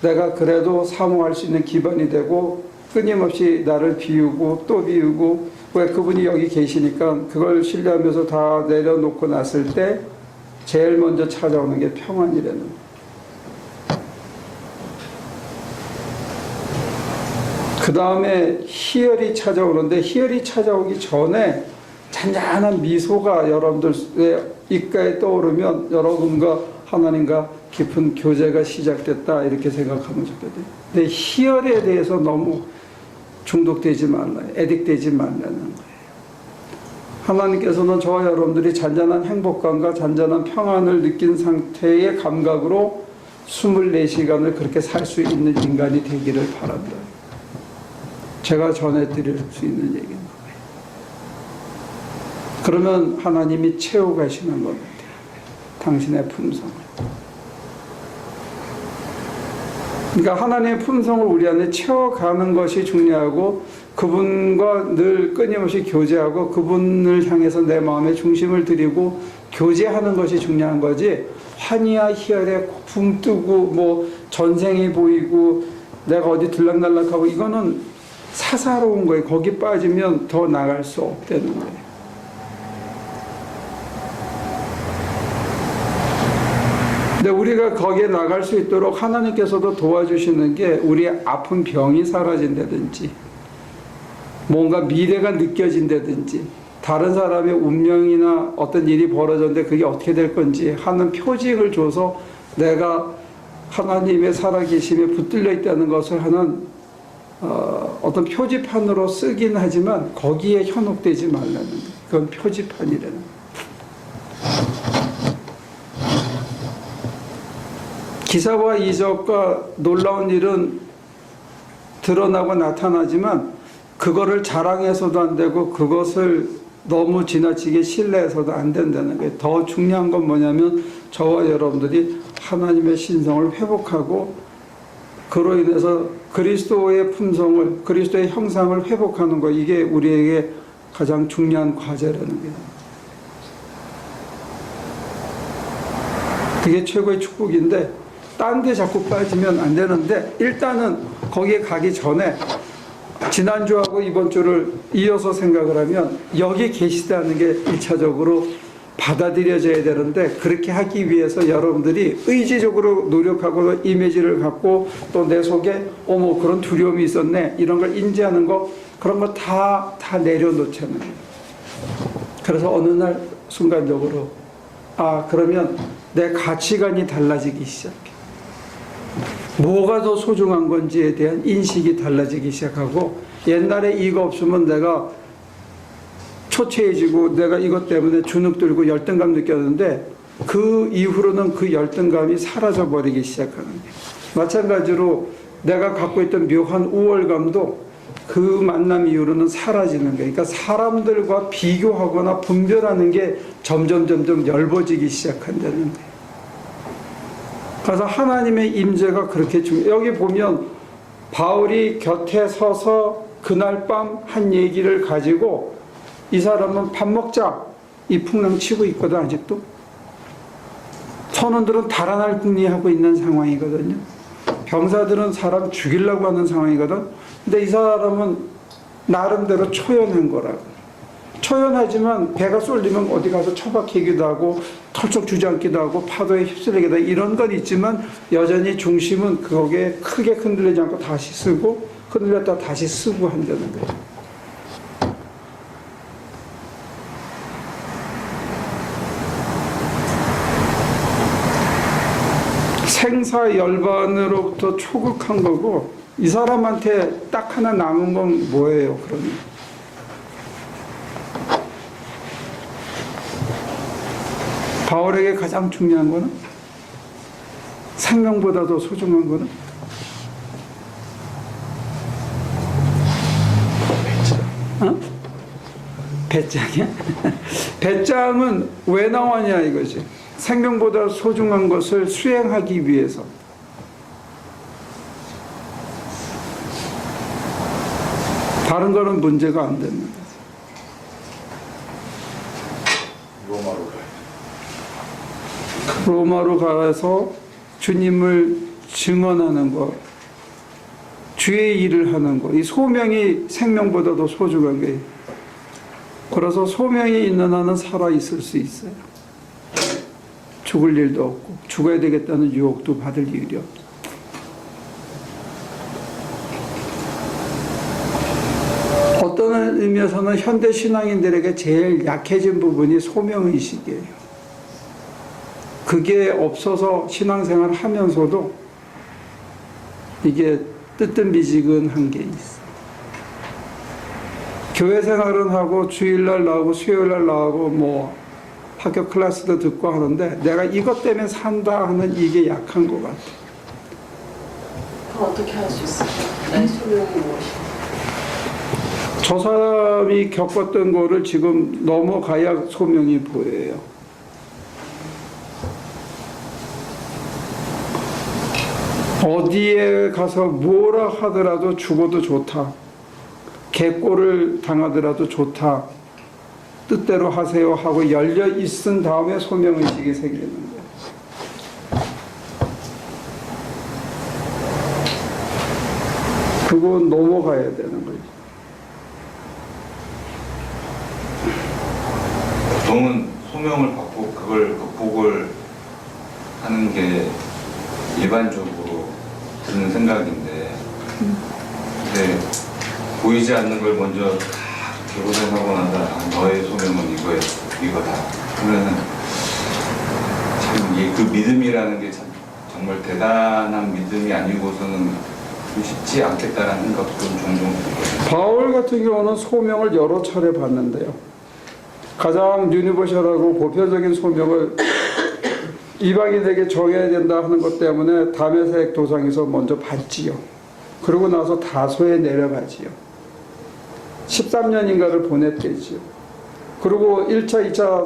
내가 그래도 사모할 수 있는 기반이 되고, 끊임없이 나를 비우고 또 비우고, 왜 그분이 여기 계시니까 그걸 신뢰하면서 다 내려놓고 났을 때 제일 먼저 찾아오는 게 평안이라는 거예요. 그 다음에 희열이 찾아오는데, 희열이 찾아오기 전에 잔잔한 미소가 여러분들의 입가에 떠오르면 여러분과 하나님과 깊은 교제가 시작됐다 이렇게 생각하면 좋거든요. 근데 희열에 대해서 너무 중독되지 말라요. 애딕되지 말라는 거예요. 하나님께서는 저와 여러분들이 잔잔한 행복감과 잔잔한 평안을 느낀 상태의 감각으로 24시간을 그렇게 살 수 있는 인간이 되기를 바란다. 제가 전해드릴 수 있는 얘기인 거예요. 그러면 하나님이 채워가시는 겁니다. 당신의 품성을. 그러니까 하나님의 품성을 우리 안에 채워가는 것이 중요하고, 그분과 늘 끊임없이 교제하고 그분을 향해서 내 마음의 중심을 드리고 교제하는 것이 중요한 거지, 환희와 희열에 붕 뜨고 전생이 보이고 내가 어디 들락날락하고 이거는 사사로운 거예요. 거기 빠지면 더 나갈 수 없다는 거예요. 근데 우리가 거기에 나갈 수 있도록 하나님께서도 도와주시는 게, 우리의 아픈 병이 사라진다든지 뭔가 미래가 느껴진다든지 다른 사람의 운명이나 어떤 일이 벌어졌는데 그게 어떻게 될 건지 하는 표징을 줘서 내가 하나님의 살아계심에 붙들려 있다는 것을 하는 어떤 표지판으로 쓰긴 하지만 거기에 현혹되지 말라는 거예요. 그건 표지판이라는 거예요. 기사와 이적과 놀라운 일은 드러나고 나타나지만 그거를 자랑해서도 안 되고 그것을 너무 지나치게 신뢰해서도 안 된다는 거예요. 더 중요한 건 뭐냐면 저와 여러분들이 하나님의 신성을 회복하고 그로 인해서 그리스도의 품성을, 그리스도의 형상을 회복하는 거, 이게 우리에게 가장 중요한 과제라는 거예요. 그게 최고의 축복인데 딴 데 자꾸 빠지면 안 되는데, 일단은 거기에 가기 전에 지난주하고 이번 주를 이어서 생각을 하면 여기 계시다는 게 1차적으로 받아들여져야 되는데, 그렇게 하기 위해서 여러분들이 의지적으로 노력하고 이미지를 갖고 또 내 속에 어머 그런 두려움이 있었네 이런 걸 인지하는 거, 그런 거 다 내려놓자는 거예요. 그래서 어느 날 순간적으로 그러면 내 가치관이 달라지기 시작해. 뭐가 더 소중한 건지에 대한 인식이 달라지기 시작하고, 옛날에 이거 없으면 내가 초췌해지고 내가 이것 때문에 주눅 들고 열등감 느꼈는데, 그 이후로는 그 열등감이 사라져 버리기 시작하는 거예요. 마찬가지로 내가 갖고 있던 묘한 우월감도 그 만남 이후로는 사라지는 거예요. 그러니까 사람들과 비교하거나 분별하는 게 점점 얇아지기 시작한다는 거예요. 그래서 하나님의 임재가 그렇게 중요해요. 여기 보면 바울이 곁에 서서 그날 밤 한 얘기를 가지고, 이 사람은 밥 먹자 이 풍랑 치고 있거든. 아직도 선원들은 달아날 궁리하고 있는 상황이거든요. 병사들은 사람 죽이려고 하는 상황이거든. 근데 이 사람은 나름대로 초연한 거라고. 초연하지만 배가 쏠리면 어디 가서 처박히기도 하고 털썩 주저앉기도 하고 파도에 휩쓸리기도 하고 이런 건 있지만, 여전히 중심은 거기에 크게 흔들리지 않고 다시 쓰고 흔들렸다 다시 쓰고 한다는 거예요. 생사열반으로부터 초극한 거고, 이 사람한테 딱 하나 남은 건 뭐예요? 그러면 바울에게 가장 중요한 거는, 생명보다도 소중한 거는 배짱이야? 배짱은 왜 나왔냐 이거지. 생명보다 소중한 것을 수행하기 위해서. 다른 거는 문제가 안 되는 거지. 로마로 가서 주님을 증언하는 것, 주의 일을 하는 것, 이 소명이 생명보다도 소중한 거예요. 그래서 소명이 있는 한은 살아 있을 수 있어요. 죽을 일도 없고 죽어야 되겠다는 유혹도 받을 일이 없어. 어떤 의미에서는 현대 신앙인들에게 제일 약해진 부분이 소명의식이에요. 그게 없어서 신앙생활을 하면서도 이게 뜨뜻미지근한 게 있어. 교회 생활은 하고 주일날 나오고 수요일날 나오고 뭐 학교 클래스도 듣고 하는데, 내가 이것 때문에 산다 하는 이게 약한 것 같아. 그럼 어떻게 할 수 있을까? 나의 소명이 무엇인가? 저 사람이 겪었던 거를 지금 넘어가야 소명이 보여요. 어디에 가서 뭐라 하더라도 죽어도 좋다. 개꼴을 당하더라도 좋다. 뜻대로 하세요 하고 열려 있은 다음에 소명의식이 생기는 거예요. 그건 넘어가야 되는 거죠. 보통은 소명을 받고 그걸 극복을 하는 게 일반적으로 드는 생각인데, 근데 보이지 않는 걸 먼저 고생하고 난다. 너의 소명은 이거다. 그러면은 참 그 믿음이라는 게 참 정말 대단한 믿음이 아니고서는 쉽지 않겠다라는 생각도 종종 들거든요. 바울 같은 경우는 소명을 여러 차례 받는데요. 가장 유니버셜하고 보편적인 소명을 이방인에게 정해야 된다 하는 것 때문에 다메섹 도상에서 먼저 받지요. 그러고 나서 다소에 내려가지요. 13년인가를 보냈대지요. 그리고 1차, 2차,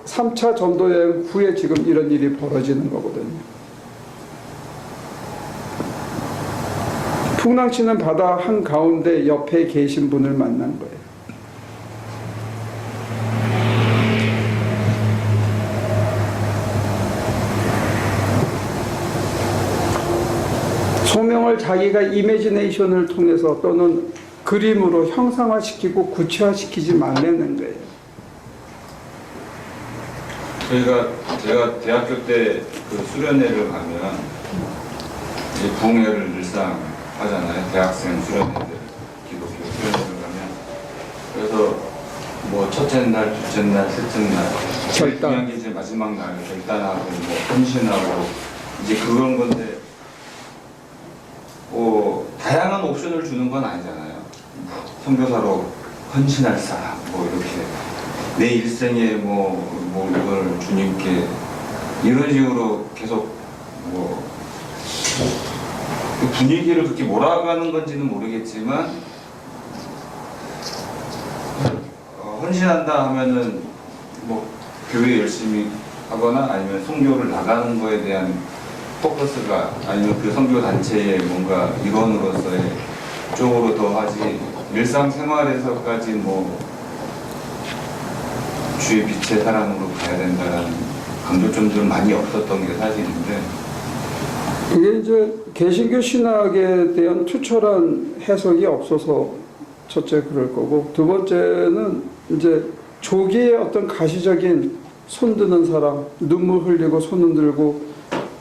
3차 전도 여행 후에 지금 이런 일이 벌어지는 거거든요. 풍랑치는 바다 한가운데 옆에 계신 분을 만난 거예요. 소명을 자기가 이미지네이션을 통해서 또는 그림으로 형상화시키고 구체화시키지 말라는 거예요. 제가 대학교 때 그 수련회를 가면 이제 부흥회를 늘상 하잖아요. 대학생 수련회들, 기독교 수련회를 가면. 그래서 뭐 첫째 날, 둘째 날, 셋째 날, 제일 중요한 게 이제 마지막 날 결단하고 뭐 헌신하고 이제 그런 건데 다양한 옵션을 주는 건 아니잖아요. 선교사로 헌신할 사람, 뭐 이렇게 내 일생에 뭐 이걸 주님께 이런 식으로 계속 뭐 분위기를 그렇게 몰아가는 건지는 모르겠지만 헌신한다 하면은 뭐 교회 열심히 하거나 아니면 선교를 나가는 거에 대한 포커스가 아니면 그 선교 단체의 뭔가 일원으로서의 쪽으로 더 하지 일상생활에서까지 뭐 주의 빛의 사람으로 가야 된다는 강조점들은 많이 없었던 게 사실인데 이게 이제 개신교 신학에 대한 투철한 해석이 없어서 첫째 그럴 거고 두 번째는 이제 조기의 어떤 가시적인 손드는 사람, 눈물 흘리고 손 흔들고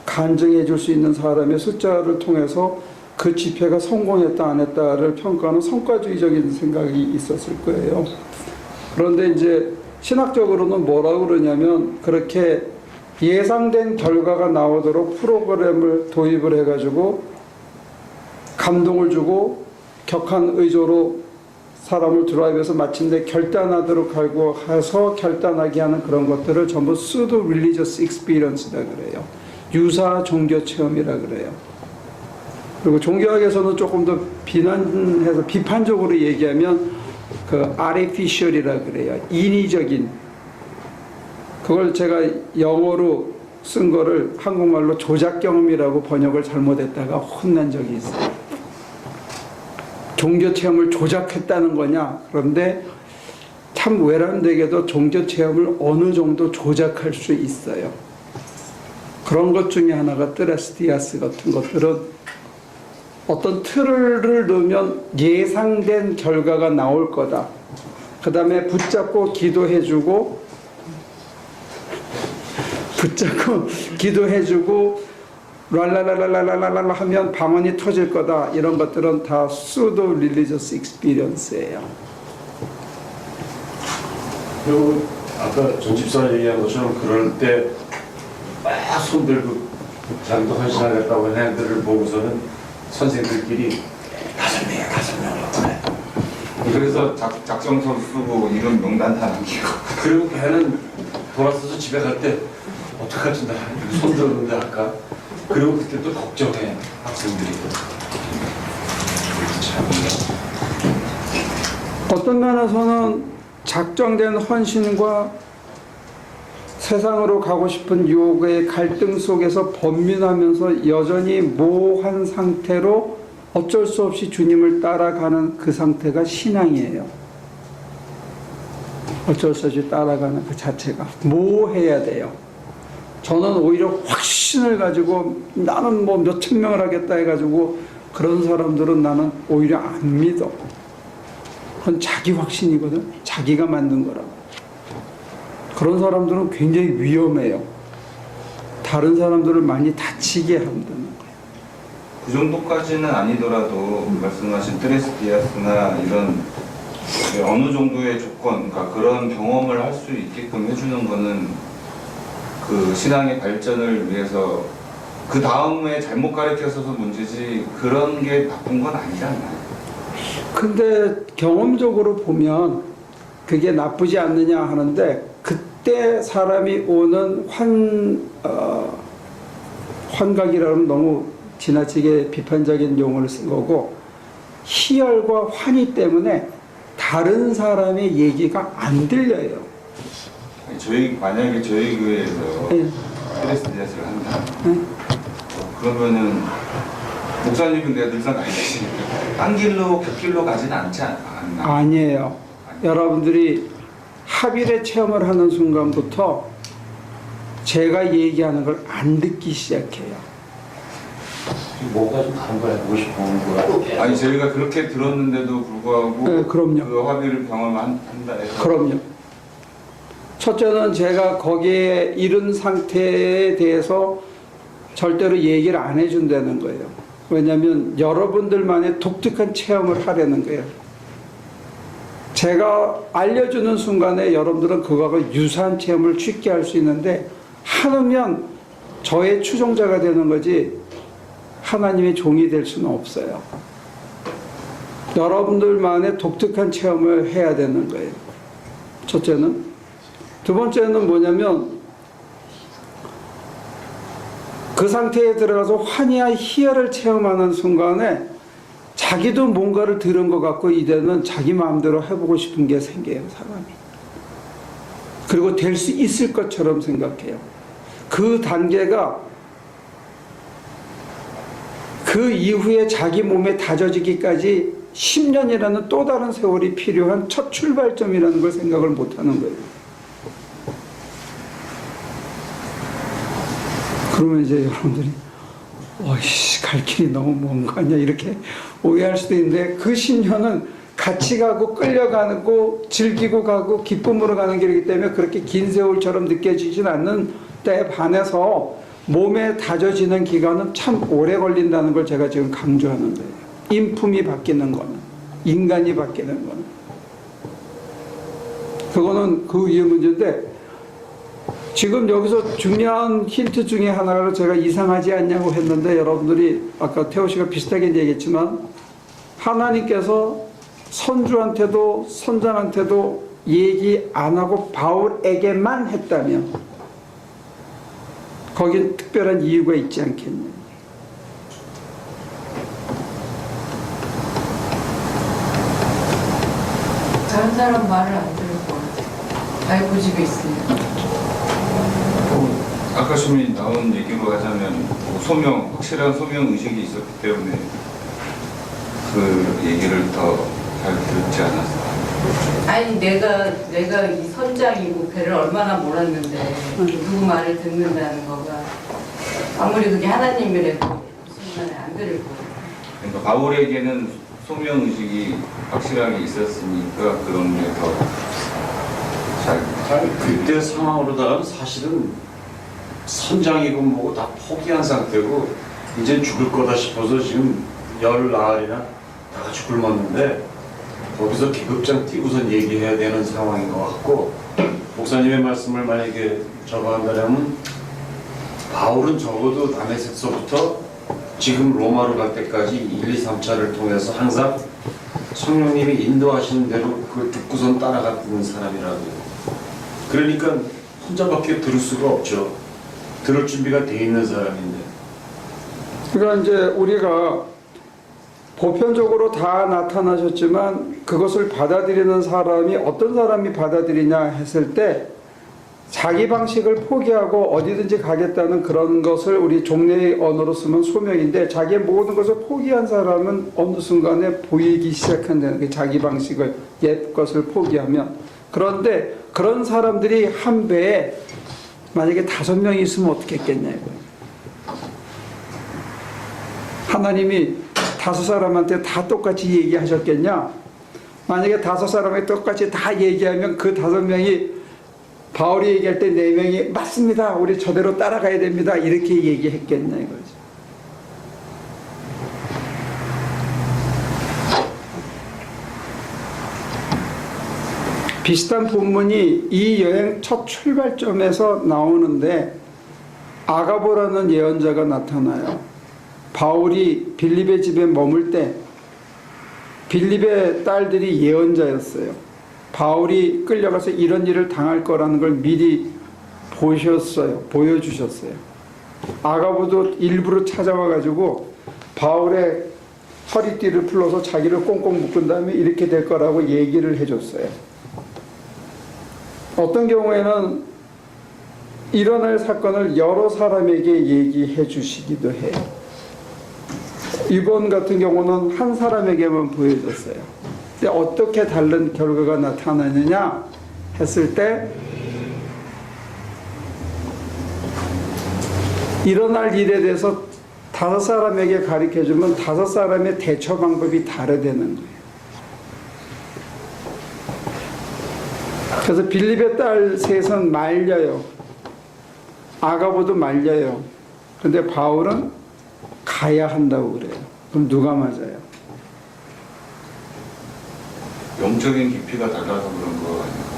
간증해 줄 수 있는 사람의 숫자를 통해서 그 집회가 성공했다 안 했다를 평가하는 성과주의적인 생각이 있었을 거예요. 그런데 이제 신학적으로는 뭐라고 그러냐면 그렇게 예상된 결과가 나오도록 프로그램을 도입을 해가지고 감동을 주고 격한 의조로 사람을 드라이브해서 마침내 결단하도록 하고 해서 결단하게 하는 그런 것들을 전부 pseudo religious experience라 그래요. 유사 종교 체험이라 그래요. 그리고 종교학에서는 조금 더 비난해서 비판적으로 얘기하면 그 artificial이라 그래요. 인위적인. 그걸 제가 영어로 쓴 거를 한국말로 조작 경험이라고 번역을 잘못했다가 혼난 적이 있어요. 종교 체험을 조작했다는 거냐? 그런데 참 외람되게도 종교 체험을 어느 정도 조작할 수 있어요. 그런 것 중에 하나가 뜨레스디아스 같은 것들은 어떤 틀을 넣으면 예상된 결과가 나올 거다. 그 다음에 붙잡고 기도해주고 랄랄랄랄랄랄랄라 하면 방언이 터질 거다. 이런 것들은 다 pseudo religious experience예요. 그리고 아까 전 집사님 얘기한 것처럼 그럴 때 막 손들고 자기도 헌신하겠다고 하는 애들을 보고서는 선생들끼리 5명 그래서 작성서 쓰고 이름 명단 다 남기고 그리고 걔는 돌아서서 집에 갈 때 어떡하지 나 손 들었는데 아까 그리고 그때 또 걱정해 학생들이 어떤 면에서는 작정된 헌신과 세상으로 가고 싶은 유혹의 갈등 속에서 번민하면서 여전히 모호한 상태로 어쩔 수 없이 주님을 따라가는 그 상태가 신앙이에요. 어쩔 수 없이 따라가는 그 자체가 모호해야 돼요. 저는 오히려 확신을 가지고 나는 뭐 몇천 명을 하겠다 해가지고 그런 사람들은 나는 오히려 안 믿어. 그건 자기 확신이거든. 자기가 만든 거라고. 그런 사람들은 굉장히 위험해요. 다른 사람들을 많이 다치게 한다는 거예요. 그 정도까지는 아니더라도 말씀하신 트레스디아스나 이런 어느 정도의 조건, 그러니까 그런 경험을 할 수 있게끔 해주는 거는 그 신앙의 발전을 위해서 그 다음에 잘못 가르쳐서도 문제지 그런 게 나쁜 건 아니지 않나요? 근데 경험적으로 보면 그게 나쁘지 않느냐 하는데 그때 사람이 오는 환각이라면 너무 지나치게 비판적인 용어를 쓴 거고 희열과 환희 때문에 다른 사람의 얘기가 안 들려요. 아니, 만약에 저희 교회에서 예. 크리스티넷을 한다. 그러면은 목사님은 내가 늘상 알고 계시니까 딴 길로 곁길로 가지는 않지 않나? 아니에요. 여러분들이 합일의 체험을 하는 순간부터 제가 얘기하는 걸 안 듣기 시작해요. 뭐가 좀 다른 걸 해보고 싶은 거야. 아니 저희가 그렇게 들었는데도 불구하고 네, 그럼요. 그 합의를 경험한다 해서 그럼요. 첫째는 제가 거기에 이른 상태에 대해서 절대로 얘기를 안 해준다는 거예요. 왜냐하면 여러분들만의 독특한 체험을 하려는 거예요. 제가 알려주는 순간에 여러분들은 그거하고 유사한 체험을 쉽게 할 수 있는데 하면 저의 추종자가 되는 거지 하나님의 종이 될 수는 없어요. 여러분들만의 독특한 체험을 해야 되는 거예요. 첫째는. 두 번째는 뭐냐면 그 상태에 들어가서 환희와 희열을 체험하는 순간에 자기도 뭔가를 들은 것 같고 이제는 자기 마음대로 해보고 싶은 게 생겨요, 사람이. 그리고 될 수 있을 것처럼 생각해요. 그 단계가 그 이후에 자기 몸에 다져지기까지 10년이라는 또 다른 세월이 필요한 첫 출발점이라는 걸 생각을 못하는 거예요. 그러면 이제 여러분들이 어이씨 갈 길이 너무 먼 거 아니야 이렇게 오해할 수도 있는데 그 10년은 같이 가고 끌려가고 즐기고 가고 기쁨으로 가는 길이기 때문에 그렇게 긴 세월처럼 느껴지진 않는 때에 반해서 몸에 다져지는 기간은 참 오래 걸린다는 걸 제가 지금 강조하는 거예요. 인품이 바뀌는 거는, 인간이 바뀌는 거는. 그거는 그 위의 문제인데 지금 여기서 중요한 힌트 중에 하나가 제가 이상하지 않냐고 했는데 여러분들이 아까 태호 씨가 비슷하게 얘기했지만 하나님께서 선주한테도 선장한테도 얘기 안 하고 바울에게만 했다면 거긴 특별한 이유가 있지 않겠냐. 다른 사람 말을 안 들을 것 같아. 알고 집에 있으니까. 아까 처음에 나온 얘기로 하자면 소명, 확실한 소명 의식이 있었기 때문에 그 얘기를 더 잘 듣지 않았어. 아니 내가 이 선장이고 배를 얼마나 몰았는데 누구 말을 듣는다는 거가 아무리 그게 하나님이라도 무슨 말을 안 들을 거고. 그러니까 바울에게는 소명 의식이 확실하게 있었으니까 그런 게 더 잘. 그때 상황으로다가는 사실은 선장이고 뭐고 다 포기한 상태고 이제 죽을 거다 싶어서 지금 열 나흘이나 다 같이 굶었는데 거기서 기급장 뛰고선 얘기해야 되는 상황인 것 같고 목사님의 말씀을 만약에 적어한다면 바울은 적어도 다메섹서부터 지금 로마로 갈 때까지 1, 2, 3차를 통해서 항상 성령님이 인도하시는 대로 그걸 듣고선 따라가는 사람이라고. 그러니까 혼자밖에 들을 수가 없죠. 들을 준비가 돼 있는 사람인데. 그러니까 이제 우리가 보편적으로 다 나타나셨지만 그것을 받아들이는 사람이 어떤 사람이 받아들이냐 했을 때 자기 방식을 포기하고 어디든지 가겠다는 그런 것을 우리 종래의 언어로 쓰면 소명인데 자기의 모든 것을 포기한 사람은 어느 순간에 보이기 시작한다는 게 자기 방식을 옛 것을 포기하면. 그런데 그런 사람들이 한 배에 만약에 5명이 있으면 어떻게 했겠냐 이거예요. 하나님이 5사람한테 다 똑같이 얘기하셨겠냐? 만약에 5사람이 똑같이 다 얘기하면 그 5명이 바울이 얘기할 때 4명이 맞습니다. 우리 저대로 따라가야 됩니다. 이렇게 얘기했겠냐 이거죠. 비슷한 본문이 이 여행 첫 출발점에서 나오는데 아가보라는 예언자가 나타나요. 바울이 빌립의 집에 머물 때 빌립의 딸들이 예언자였어요. 바울이 끌려가서 이런 일을 당할 거라는 걸 미리 보셨어요. 보여주셨어요. 아가보도 일부러 찾아와 가지고 바울의 허리띠를 풀러서 자기를 꽁꽁 묶은 다음에 이렇게 될 거라고 얘기를 해줬어요. 어떤 경우에는 일어날 사건을 여러 사람에게 얘기해 주시기도 해요. 이번 같은 경우는 한 사람에게만 보여줬어요. 근데 어떻게 다른 결과가 나타나느냐 했을 때 일어날 일에 대해서 5사람에게 가르쳐주면 5사람의 대처 방법이 다르다는 거예요. 그래서 빌립의 딸 셋은 말려요. 아가보도 말려요. 근데 바울은 가야 한다고 그래요. 그럼 누가 맞아요? 영적인 깊이가 달라서 그런 거 아니에요?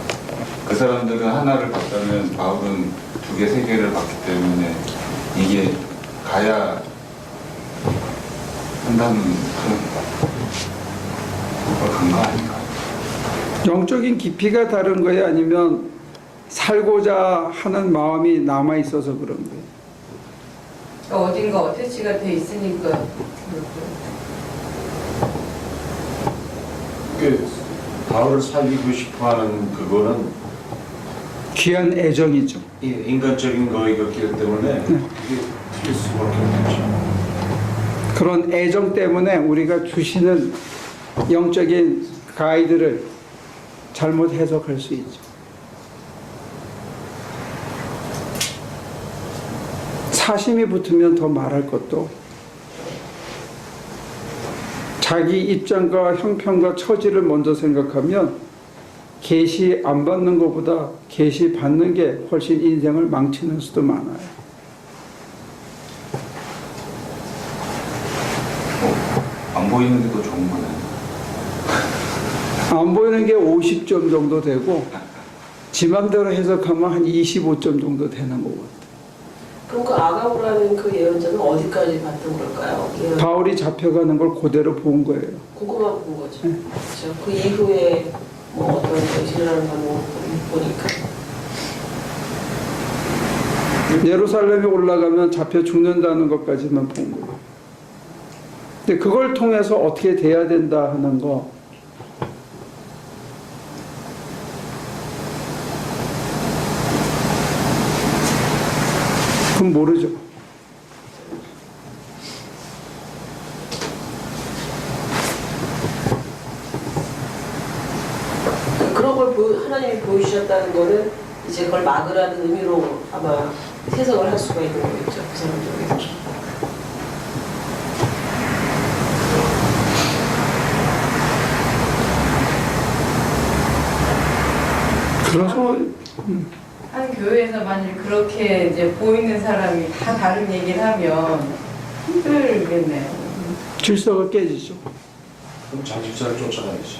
그 사람들은 하나를 봤다면 바울은 2개, 3개를 봤기 때문에 이게 가야 한다는 그런 거 아닌가? 영적인 깊이가 다른 거예요? 아니면 살고자 하는 마음이 남아 있어서 그런 거예요? 어딘가 어태치가 돼 있으니까 그 바울을 살리고 싶어하는 그거는 귀한 애정이죠. 인간적인 거이기 때문에 그게 틀릴 수밖에 없죠. 그런 애정 때문에 우리가 주시는 영적인 가이드를 잘못 해석할 수 있죠. 사심이 붙으면 더 말할 것도 자기 입장과 형편과 처지를 먼저 생각하면 계시 안 받는 것보다 계시 받는 게 훨씬 인생을 망치는 수도 많아요. 안 보이는 게 더 좋은 거네. 안 보이는 게 50점 정도 되고 지 맘대로 해석하면 한 25점 정도 되는 거거든요. 그럼 그 아가보라는 그 예언자는 어디까지 봤던 걸까요? 예언. 바울이 잡혀가는 걸 그대로 본 거예요. 그거만 본 거죠. 그렇죠. 그 이후에 뭐 어떤 정신이라는 걸 못 보니까. 예루살렘에 올라가면 잡혀 죽는다는 것까지만 본 거예요. 근데 그걸 통해서 어떻게 돼야 된다 하는 거 그건 모르죠. 그런 걸 하나님이 보여주셨다는 거는 이제 그걸 막으라는 의미로 아마 해석을 할 수가 있는 거겠죠. 그 사람들에게. 그래서 한 교회에서 만일 그렇게 이제 보이는 사람이 다 다른 얘기를 하면 힘들겠네요. 질서가 깨지죠. 그럼 자집사를 쫓아가야지.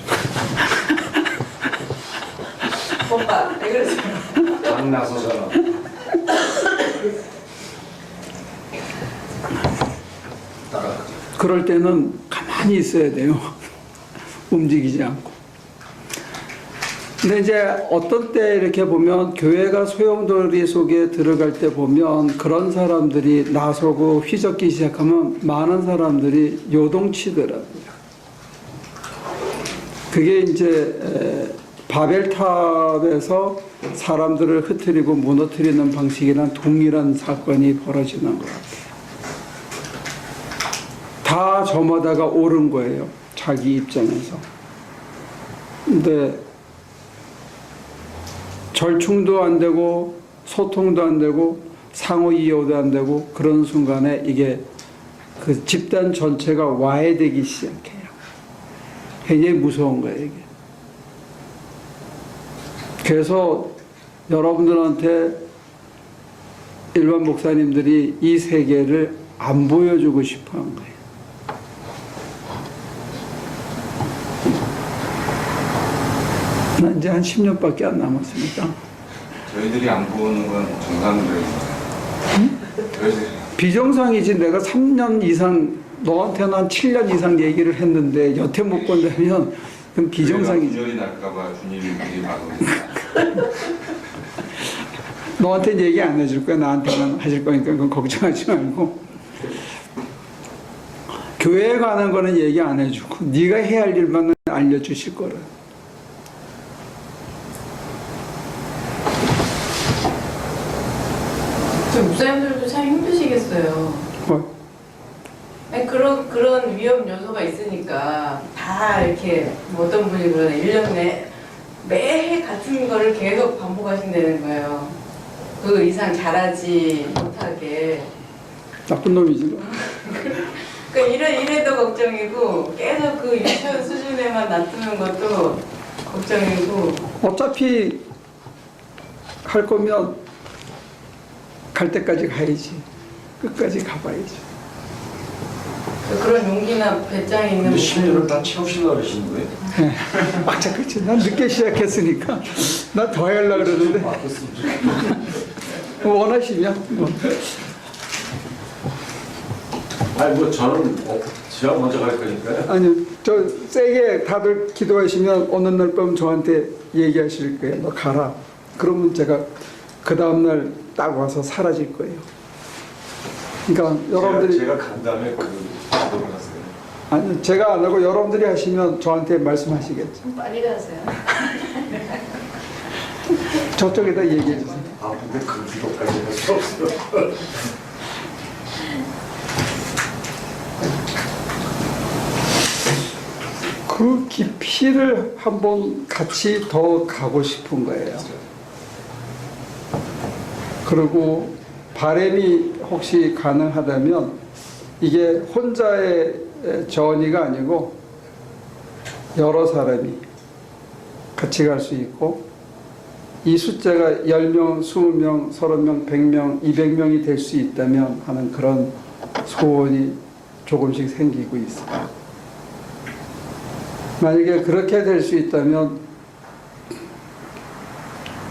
오빠 왜 그러세요? 당 나서잖아. 따라가지. 그럴 때는 가만히 있어야 돼요. 움직이지 않고. 근데 이제 어떤 때 이렇게 보면 교회가 소용돌이 속에 들어갈 때 보면 그런 사람들이 나서고 휘젓기 시작하면 많은 사람들이 요동치더라고요. 그게 이제 바벨탑에서 사람들을 흩트리고 무너뜨리는 방식이랑 동일한 사건이 벌어지는 것 같아요. 다 저마다가 옳은 거예요. 자기 입장에서. 근데 절충도 안 되고 소통도 안 되고 상호 이해도 안 되고 그런 순간에 이게 그 집단 전체가 와해되기 시작해요. 굉장히 무서운 거예요, 이게. 그래서 여러분들한테 일반 목사님들이 이 세계를 안 보여주고 싶어 한 거예요. 난 이제 한 10년밖에 안 남았으니까. 저희들이 안 보는 건 정상적입니다. 비정상이지. 내가 3년 이상 너한테는 한 7년 이상 얘기를 했는데 여태 못 본다면 그럼 비정상이지. 분열이 날까봐 주님이 미리 막으니까. 너한테는 얘기 안 해줄 거야. 나한테는 하실 거니까 그건 걱정하지 말고. 교회에 가는 거는 얘기 안 해주고 네가 해야 할 일만 알려주실 거라. 저 목사님들도 참 힘드시겠어요. 뭐, 아니, 그런 위험 요소가 있으니까 다 이렇게 뭐 어떤 분이 그러네 1년 내 매해 같은 거를 계속 반복하신다는 거예요. 그 이상 잘하지 못하게. 나쁜 놈이지. 뭐. 그러니까 이래도 걱정이고 계속 그 유치원 수준에만 놔두는 것도 걱정이고. 어차피 할 거면 갈 때까지 가야지. 끝까지 가봐야지. 그런 용기나 배짱이 있는 근데 분들. 10년을 다 채우시려고 그러시는 거예요? 아, 자, 그치. 난 늦게 시작했으니까 나 더 하려고 그러는데 원하시면 뭐. 아니 뭐 저는 제가 먼저 갈 거니까요. 아니요, 저 세게 다들 기도하시면 어느 날 밤 저한테 얘기하실 거예요. 너 가라. 그러면 제가 그 다음날 딱 와서 사라질 거예요. 그러니까 여러분들이 제가 간 다음에 그 기도를 하세요. 아니 제가 안 하고 여러분들이 하시면 저한테 말씀하시겠죠. 좀 빨리 가세요. 저쪽에다 얘기해 주세요. 아 근데 그 기도까지 할 수 없어요. 그 깊이를 한번 같이 더 가고 싶은 거예요. 그리고 바람이 혹시 가능하다면 이게 혼자의 전이가 아니고 여러 사람이 같이 갈 수 있고 이 숫자가 10명, 20명, 30명, 100명, 200명이 될 수 있다면 하는 그런 소원이 조금씩 생기고 있어요. 만약에 그렇게 될 수 있다면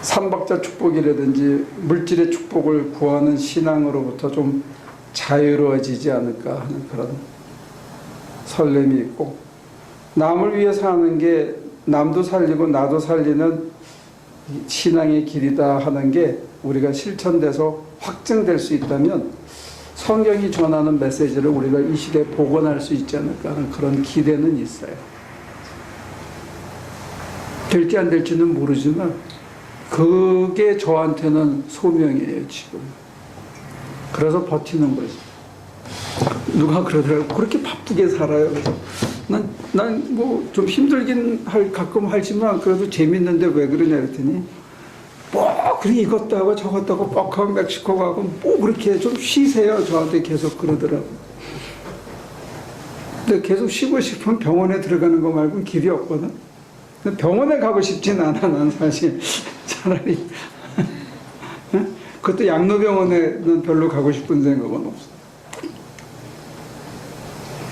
삼박자 축복이라든지 물질의 축복을 구하는 신앙으로부터 좀 자유로워지지 않을까 하는 그런 설렘이 있고, 남을 위해 사는 게 남도 살리고 나도 살리는 신앙의 길이다 하는 게 우리가 실천돼서 확증될 수 있다면 성경이 전하는 메시지를 우리가 이 시대에 복원할 수 있지 않을까 하는 그런 기대는 있어요. 될지 안 될지는 모르지만 그게 저한테는 소명이에요, 지금. 그래서 버티는 거지. 누가 그러더라고. 그렇게 바쁘게 살아요. 난 뭐 좀 힘들긴 가끔 하지만 그래도 재밌는데 왜 그러냐 그랬더니 뭐 그래 이것도 하고 저것도 하고 뻑하고 멕시코 가고 뭐 그렇게 좀 쉬세요. 저한테 계속 그러더라고. 근데 계속 쉬고 싶으면 병원에 들어가는 거 말고는 길이 없거든. 근데 병원에 가고 싶진 않아, 난 사실. 차라리. 그것도 양로병원에는 별로 가고 싶은 생각은 없어.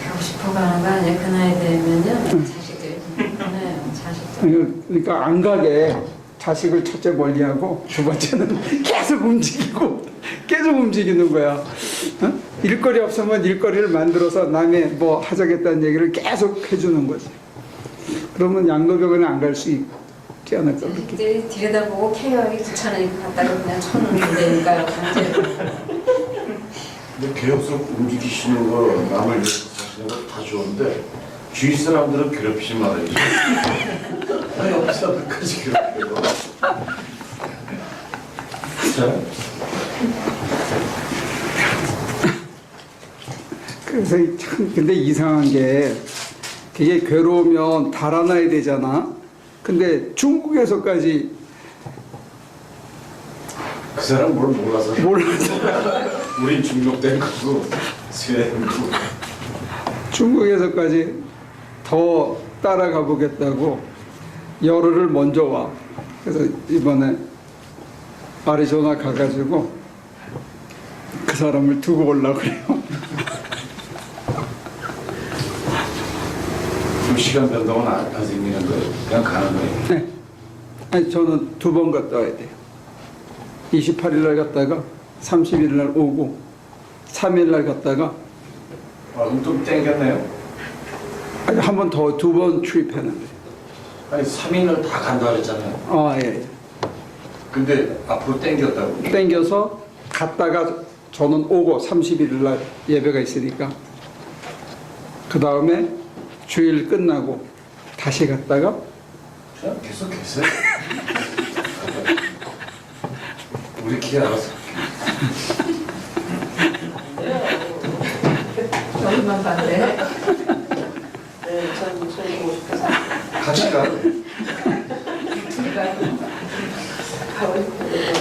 가고 싶어 가는 거 아니에요? 그 나이 되면요. 자식들. 네, 자식들. 그러니까 안 가게 자식을 첫째 멀리하고 두 번째는 계속 움직이고 계속 움직이는 거야. 어? 일거리 없으면 일거리를 만들어서 남의 뭐 하자겠다는 얘기를 계속 해주는 거지. 그러면 양로병원에 안 갈 수 있지 않을까. 자식들이 들여다보고 케어하기 귀찮으니까 갔다가 그냥 쳐놓으면 되니까요. 강제로. 근데 계속 움직이시는 거 남을 위해서 사시는 거 다 좋은데 주위 사람들은 괴롭히지 말아야지. 아니 옆 사람들까지 괴롭히고. 자. 그래서 참 근데 이상한 게 그게 괴로우면 달아나야 되잖아. 근데 중국에서까지 그 사람 뭘 몰라서. 몰라서 우린 중독된 거고 스웨덴 거. 중국에서까지 더 따라가 보겠다고 열흘을 먼저 와. 그래서 이번에 아리조나 가가지고 그 사람을 두고 오려고 그래요. 그럼 시간 변동은 안 생기는 거예요? 그냥 가는 거예요? 네. 아니, 저는 2번 갔다 와야 돼요. 28일 날 갔다가 30일 날 오고 3일 날 갔다가 아, 그럼 좀 땡겼네요? 아니, 한 번 더 2번 출입하는 거예요. 아니 3인을 다 간다 그랬잖아요. 아, 예, 예. 근데 앞으로 땡겼다고. 땡겨서 갔다가 저는 오고 31일 날 예배가 있으니까 그 다음에 주일 끝나고 다시 갔다가 그냥 계속 계세요. 우리 키 알아서. 선생님만 봤네. 네, 저희 보고 싶어서 같이 가. 가고 싶은데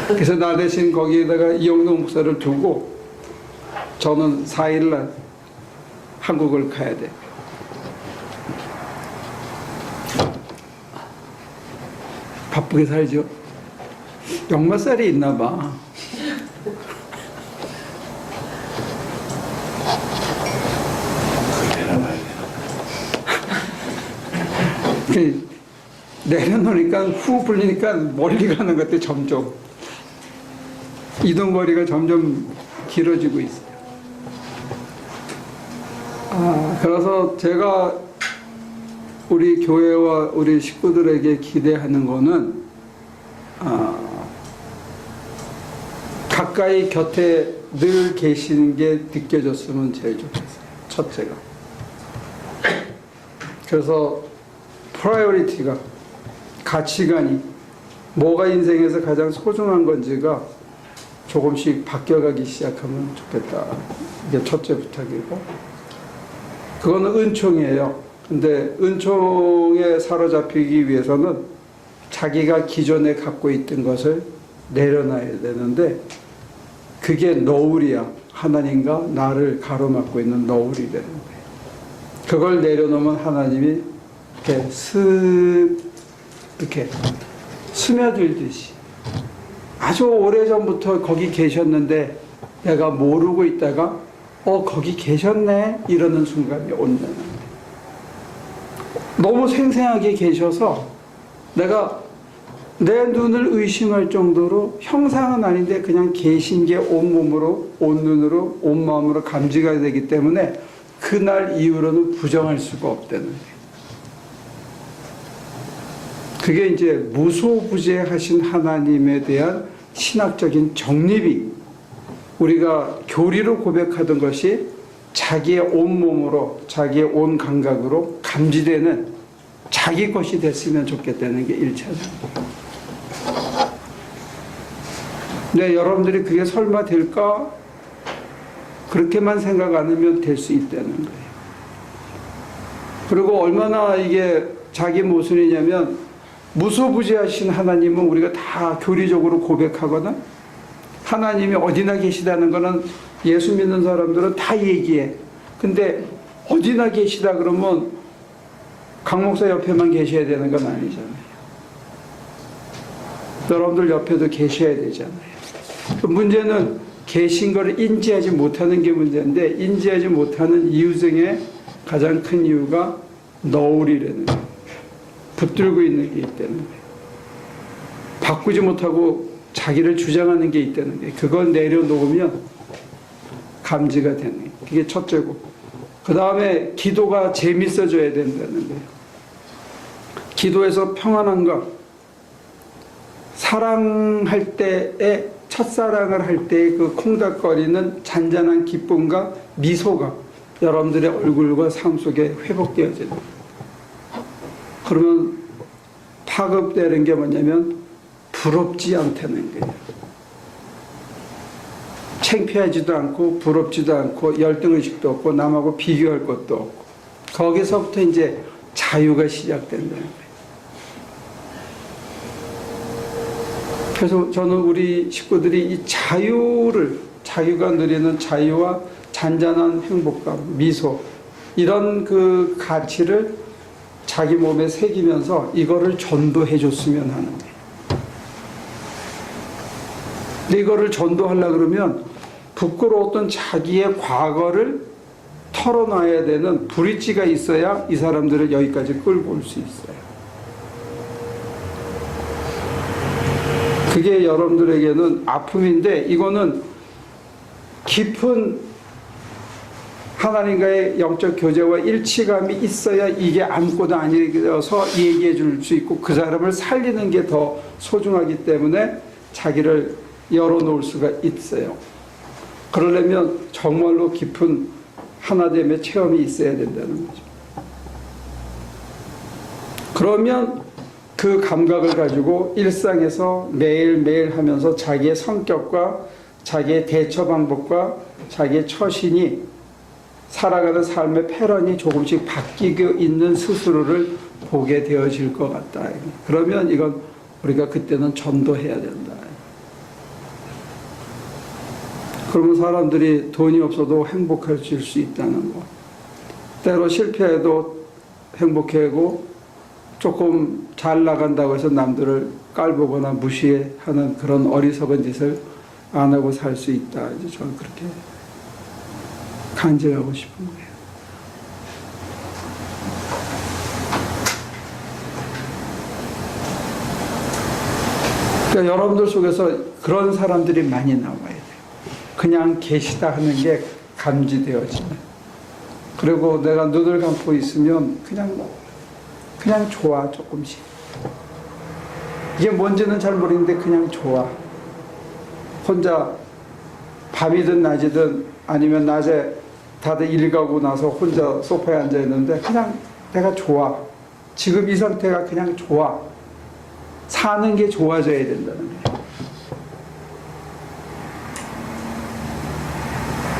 그래서 나 대신 거기에다가 이영동 목사를 두고 저는 4일날 한국을 가야 돼. 바쁘게 살죠. 역마살이 있나 봐. 그 내려놓으니까 후 불리니까 멀리 가는 것 같아. 점점 이동거리가 점점 길어지고 있어요. 그래서 제가 우리 교회와 우리 식구들에게 기대하는 거는 가까이 곁에 늘 계시는 게 느껴졌으면 제일 좋겠어요. 첫째가. 그래서 프라이어리티가, 가치관이 뭐가 인생에서 가장 소중한 건지가 조금씩 바뀌어가기 시작하면 좋겠다. 이게 첫째 부탁이고, 그거는 은총이에요. 근데 은총에 사로잡히기 위해서는 자기가 기존에 갖고 있던 것을 내려놔야 되는데, 그게 너울이야. 하나님과 나를 가로막고 있는 너울이 되는 거예요. 그걸 내려놓으면 하나님이 이렇게 이렇게 스며들듯이 아주 오래전부터 거기 계셨는데 내가 모르고 있다가 거기 계셨네 이러는 순간이 온다는 거예요. 너무 생생하게 계셔서 내가 내 눈을 의심할 정도로 형상은 아닌데 그냥 계신 게 온몸으로, 온눈으로, 온마음으로 감지가 되기 때문에 그날 이후로는 부정할 수가 없다는 거예요. 그게 이제 무소부재하신 하나님에 대한 신학적인 정립이, 우리가 교리로 고백하던 것이 자기의 온몸으로, 자기의 온 감각으로 감지되는 자기 것이 됐으면 좋겠다는 게 1차적이에요. 근데 여러분들이 그게 설마 될까? 그렇게만 생각 안 하면 될 수 있다는 거예요. 그리고 얼마나 이게 자기 모순이냐면, 무소부재하신 하나님은 우리가 다 교리적으로 고백하거든. 하나님이 어디나 계시다는 거는 예수 믿는 사람들은 다 얘기해. 근데 어디나 계시다 그러면 강 목사 옆에만 계셔야 되는 건 아니잖아요. 여러분들 옆에도 계셔야 되잖아요. 문제는 계신 걸 인지하지 못하는 게 문제인데, 인지하지 못하는 이유 중에 가장 큰 이유가 너울이라는 거예요. 붙들고 있는 게 있다는 거예요. 바꾸지 못하고 자기를 주장하는 게 있다는 거예요. 그걸 내려놓으면 감지가 되는 거예요. 그게 첫째고, 그 다음에 기도가 재밌어져야 된다는 거예요. 기도에서 평안함과 사랑할 때에, 첫사랑을 할 때의 그 콩닥거리는 잔잔한 기쁨과 미소가 여러분들의 얼굴과 삶 속에 회복되어지는 거예요. 그러면 파급되는 게 뭐냐면 부럽지 않다는 거예요. 창피하지도 않고 부럽지도 않고 열등의식도 없고 남하고 비교할 것도 없고, 거기서부터 이제 자유가 시작된다는 거예요. 그래서 저는 우리 식구들이 이 자유가 누리는 자유와 잔잔한 행복감, 미소, 이런 그 가치를 자기 몸에 새기면서 이거를 전도해 줬으면 하는 거예요. 근데 이거를 전도하려고 그러면 부끄러웠던 자기의 과거를 털어놔야 되는 브릿지가 있어야 이 사람들을 여기까지 끌고 올 수 있어요. 그게 여러분들에게는 아픔인데, 이거는 깊은 하나님과의 영적 교제와 일치감이 있어야 이게 아무것도 아니어서 얘기해 줄 수 있고, 그 사람을 살리는 게 더 소중하기 때문에 자기를 열어놓을 수가 있어요. 그러려면 정말로 깊은 하나됨의 체험이 있어야 된다는 거죠. 그러면 그 감각을 가지고 일상에서 매일매일 하면서 자기의 성격과 자기의 대처 방법과 자기의 처신이 살아가는 삶의 패런이 조금씩 바뀌고 있는 스스로를 보게 되어질 것 같다. 그러면 이건 우리가 그때는 전도해야 된다. 그러면 사람들이 돈이 없어도 행복해질 수 있다는 거. 때로 실패해도 행복해하고 조금 잘 나간다고 해서 남들을 깔보거나 무시하는 그런 어리석은 짓을 안 하고 살 수 있다. 이제 저는 그렇게 간증하고 싶은 거예요. 그러니까 여러분들 속에서 그런 사람들이 많이 나와야 돼요. 그냥 계시다 하는 게 감지되어지는. 그리고 내가 눈을 감고 있으면 그냥 좋아, 조금씩. 이게 뭔지는 잘 모르겠는데 그냥 좋아. 혼자 밤이든 낮이든 아니면 낮에 다들 일 가고 나서 혼자 소파에 앉아 있는데 그냥 내가 좋아. 지금 이 상태가 그냥 좋아. 사는 게 좋아져야 된다는 거예요.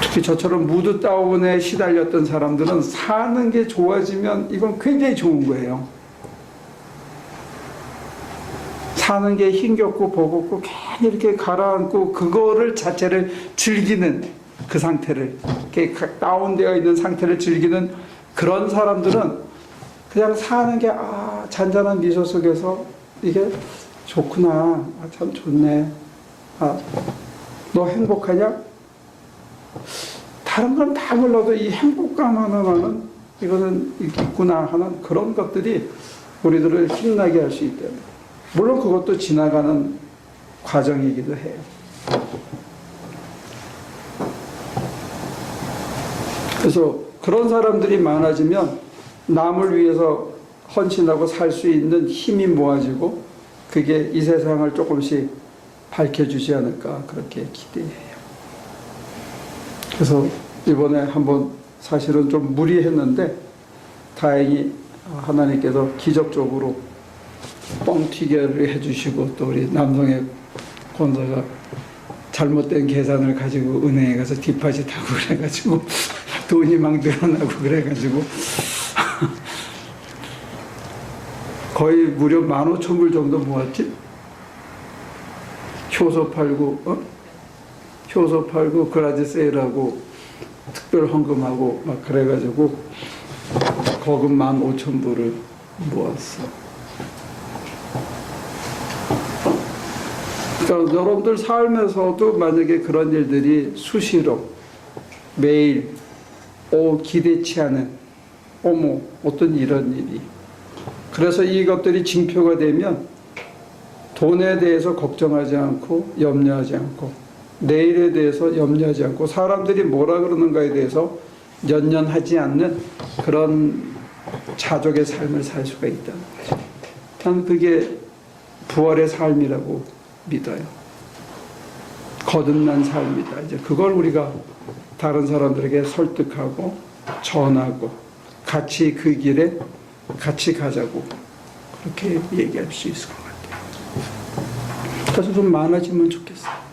특히 저처럼 무드 다운에 시달렸던 사람들은 사는 게 좋아지면 이건 굉장히 좋은 거예요. 사는 게 힘겹고 버겁고 괜히 이렇게 가라앉고 그거를 자체를 즐기는 그 상태를, 이렇게 다운되어 있는 상태를 즐기는 그런 사람들은 그냥 사는 게 잔잔한 미소 속에서 이게 좋구나, 참 좋네, 너 행복하냐? 다른 건 다 몰라도 이 행복감 하나만은 이거는 있구나 하는 그런 것들이 우리들을 힘나게 할 수 있다. 물론 그것도 지나가는 과정이기도 해요. 그래서 그런 사람들이 많아지면 남을 위해서 헌신하고 살 수 있는 힘이 모아지고 그게 이 세상을 조금씩 밝혀주지 않을까 그렇게 기대해요. 그래서 이번에 한번 사실은 좀 무리했는데 다행히 하나님께서 기적적으로 뻥튀기를 해주시고 또 우리 남성의 권사가 잘못된 계산을 가지고 은행에 가서 디파짓하고 그래가지고 돈이 막 늘어나고 그래가지고 거의 무려 15,000불 정도 모았지? 효소 팔고 효소 팔고 그라지 세일하고 특별 헌금하고 막 그래가지고 거금 15,000불을 모았어. 그러니까 여러분들 삶에서도 만약에 그런 일들이 수시로 매일 기대치 않은 어머 어떤 이런 일이, 그래서 이것들이 징표가 되면 돈에 대해서 걱정하지 않고 염려하지 않고 내일에 대해서 염려하지 않고 사람들이 뭐라 그러는가에 대해서 연연하지 않는 그런 자족의 삶을 살 수가 있다는 거죠. 저는 그게 부활의 삶이라고 믿어요. 거듭난 삶이다. 이제 그걸 우리가 다른 사람들에게 설득하고 전하고 같이 그 길에 같이 가자고 그렇게 얘기할 수 있을 것 같아요. 그래서 좀 많아지면 좋겠어요.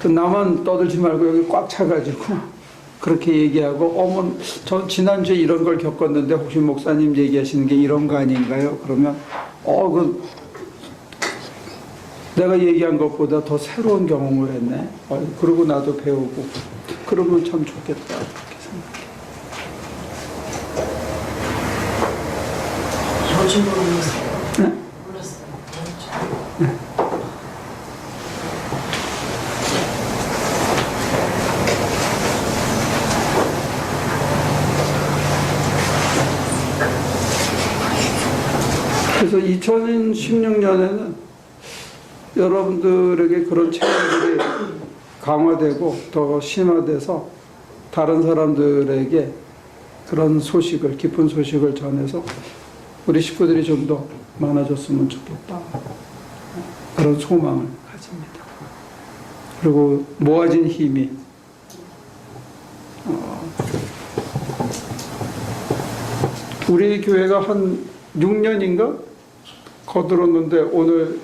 그 나만 떠들지 말고 여기 꽉 차가지고 그렇게 얘기하고 저 지난주에 이런 걸 겪었는데 혹시 목사님 얘기하시는 게 이런 거 아닌가요? 그러면 내가 얘기한 것보다 더 새로운 경험을 했네. 그러고 나도 배우고 그러면 참 좋겠다 그렇게 생각해요. 요즘 몰랐어요. 네? 몰랐어요. 네. 그래서 2016년에는 여러분들에게 그런 체험들이 강화되고 더 심화돼서 다른 사람들에게 그런 소식을, 기쁜 소식을 전해서 우리 식구들이 좀 더 많아졌으면 좋겠다. 그런 소망을 가집니다. 그리고 모아진 힘이 우리 교회가 한 6년인가 거들었는데 오늘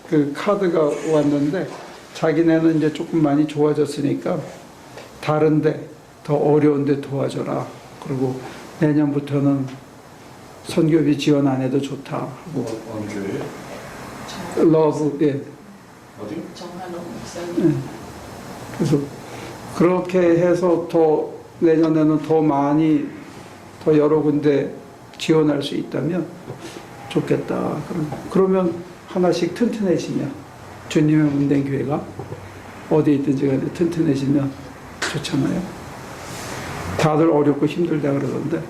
그 카드가 왔는데 자기네는 이제 조금 많이 좋아졌으니까 다른데 더 어려운데 도와줘라. 그리고 내년부터는 선교비 지원 안 해도 좋다 하고 어느 교회? 러브 예. 어디? 정한호 목사님. 그래서 그렇게 해서 더 내년에는 더 많이 더 여러 군데 지원할 수 있다면 좋겠다. 그러면 하나씩 튼튼해지면 주님의 문된 교회가 어디 있든지 간에 튼튼해지면 좋잖아요. 다들 어렵고 힘들다 그러던데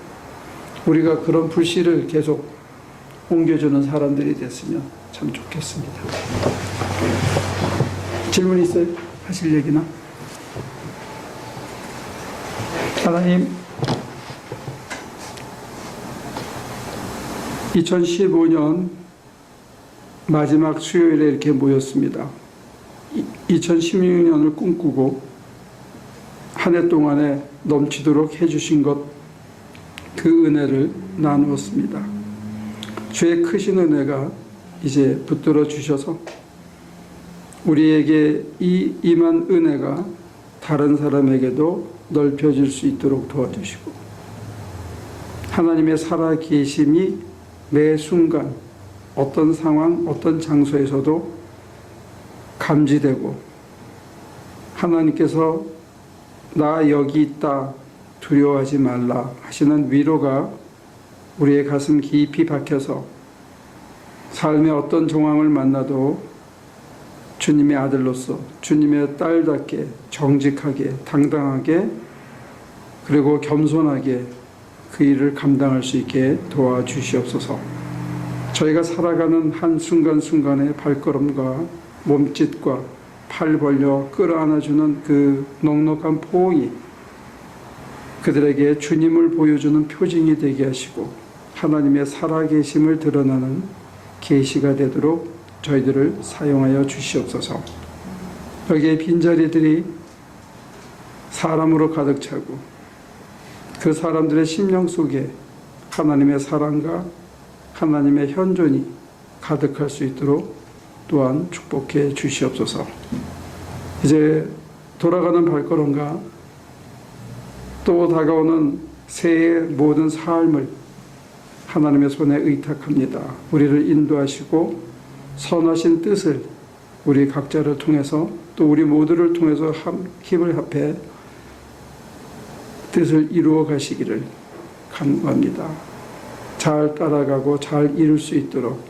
우리가 그런 불씨를 계속 옮겨주는 사람들이 됐으면 참 좋겠습니다. 질문 있어요? 하실 얘기나? 하나님, 2015년 마지막 수요일에 이렇게 모였습니다. 2016년을 꿈꾸고 한 해 동안에 넘치도록 해주신 것, 그 은혜를 나누었습니다. 주의 크신 은혜가 이제 붙들어 주셔서 우리에게 이 임한 은혜가 다른 사람에게도 넓혀질 수 있도록 도와주시고 하나님의 살아계심이 매 순간 어떤 상황, 어떤 장소에서도 감지되고 하나님께서 나 여기 있다 두려워하지 말라 하시는 위로가 우리의 가슴 깊이 박혀서 삶의 어떤 정황을 만나도 주님의 아들로서 주님의 딸답게 정직하게 당당하게 그리고 겸손하게 그 일을 감당할 수 있게 도와주시옵소서. 저희가 살아가는 한 순간순간의 발걸음과 몸짓과 팔 벌려 끌어안아주는 그 넉넉한 포옹이 그들에게 주님을 보여주는 표징이 되게 하시고 하나님의 살아계심을 드러나는 계시가 되도록 저희들을 사용하여 주시옵소서. 여기에 빈자리들이 사람으로 가득 차고 그 사람들의 심령 속에 하나님의 사랑과 하나님의 현존이 가득할 수 있도록 또한 축복해 주시옵소서. 이제 돌아가는 발걸음과 또 다가오는 새해의 모든 삶을 하나님의 손에 의탁합니다. 우리를 인도하시고 선하신 뜻을 우리 각자를 통해서 또 우리 모두를 통해서 힘을 합해 뜻을 이루어 가시기를 간구합니다. 잘 따라가고 잘 이룰 수 있도록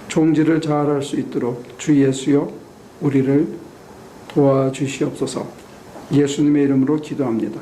종지를 잘 할 수 있도록 주 예수여 우리를 도와주시옵소서. 예수님의 이름으로 기도합니다.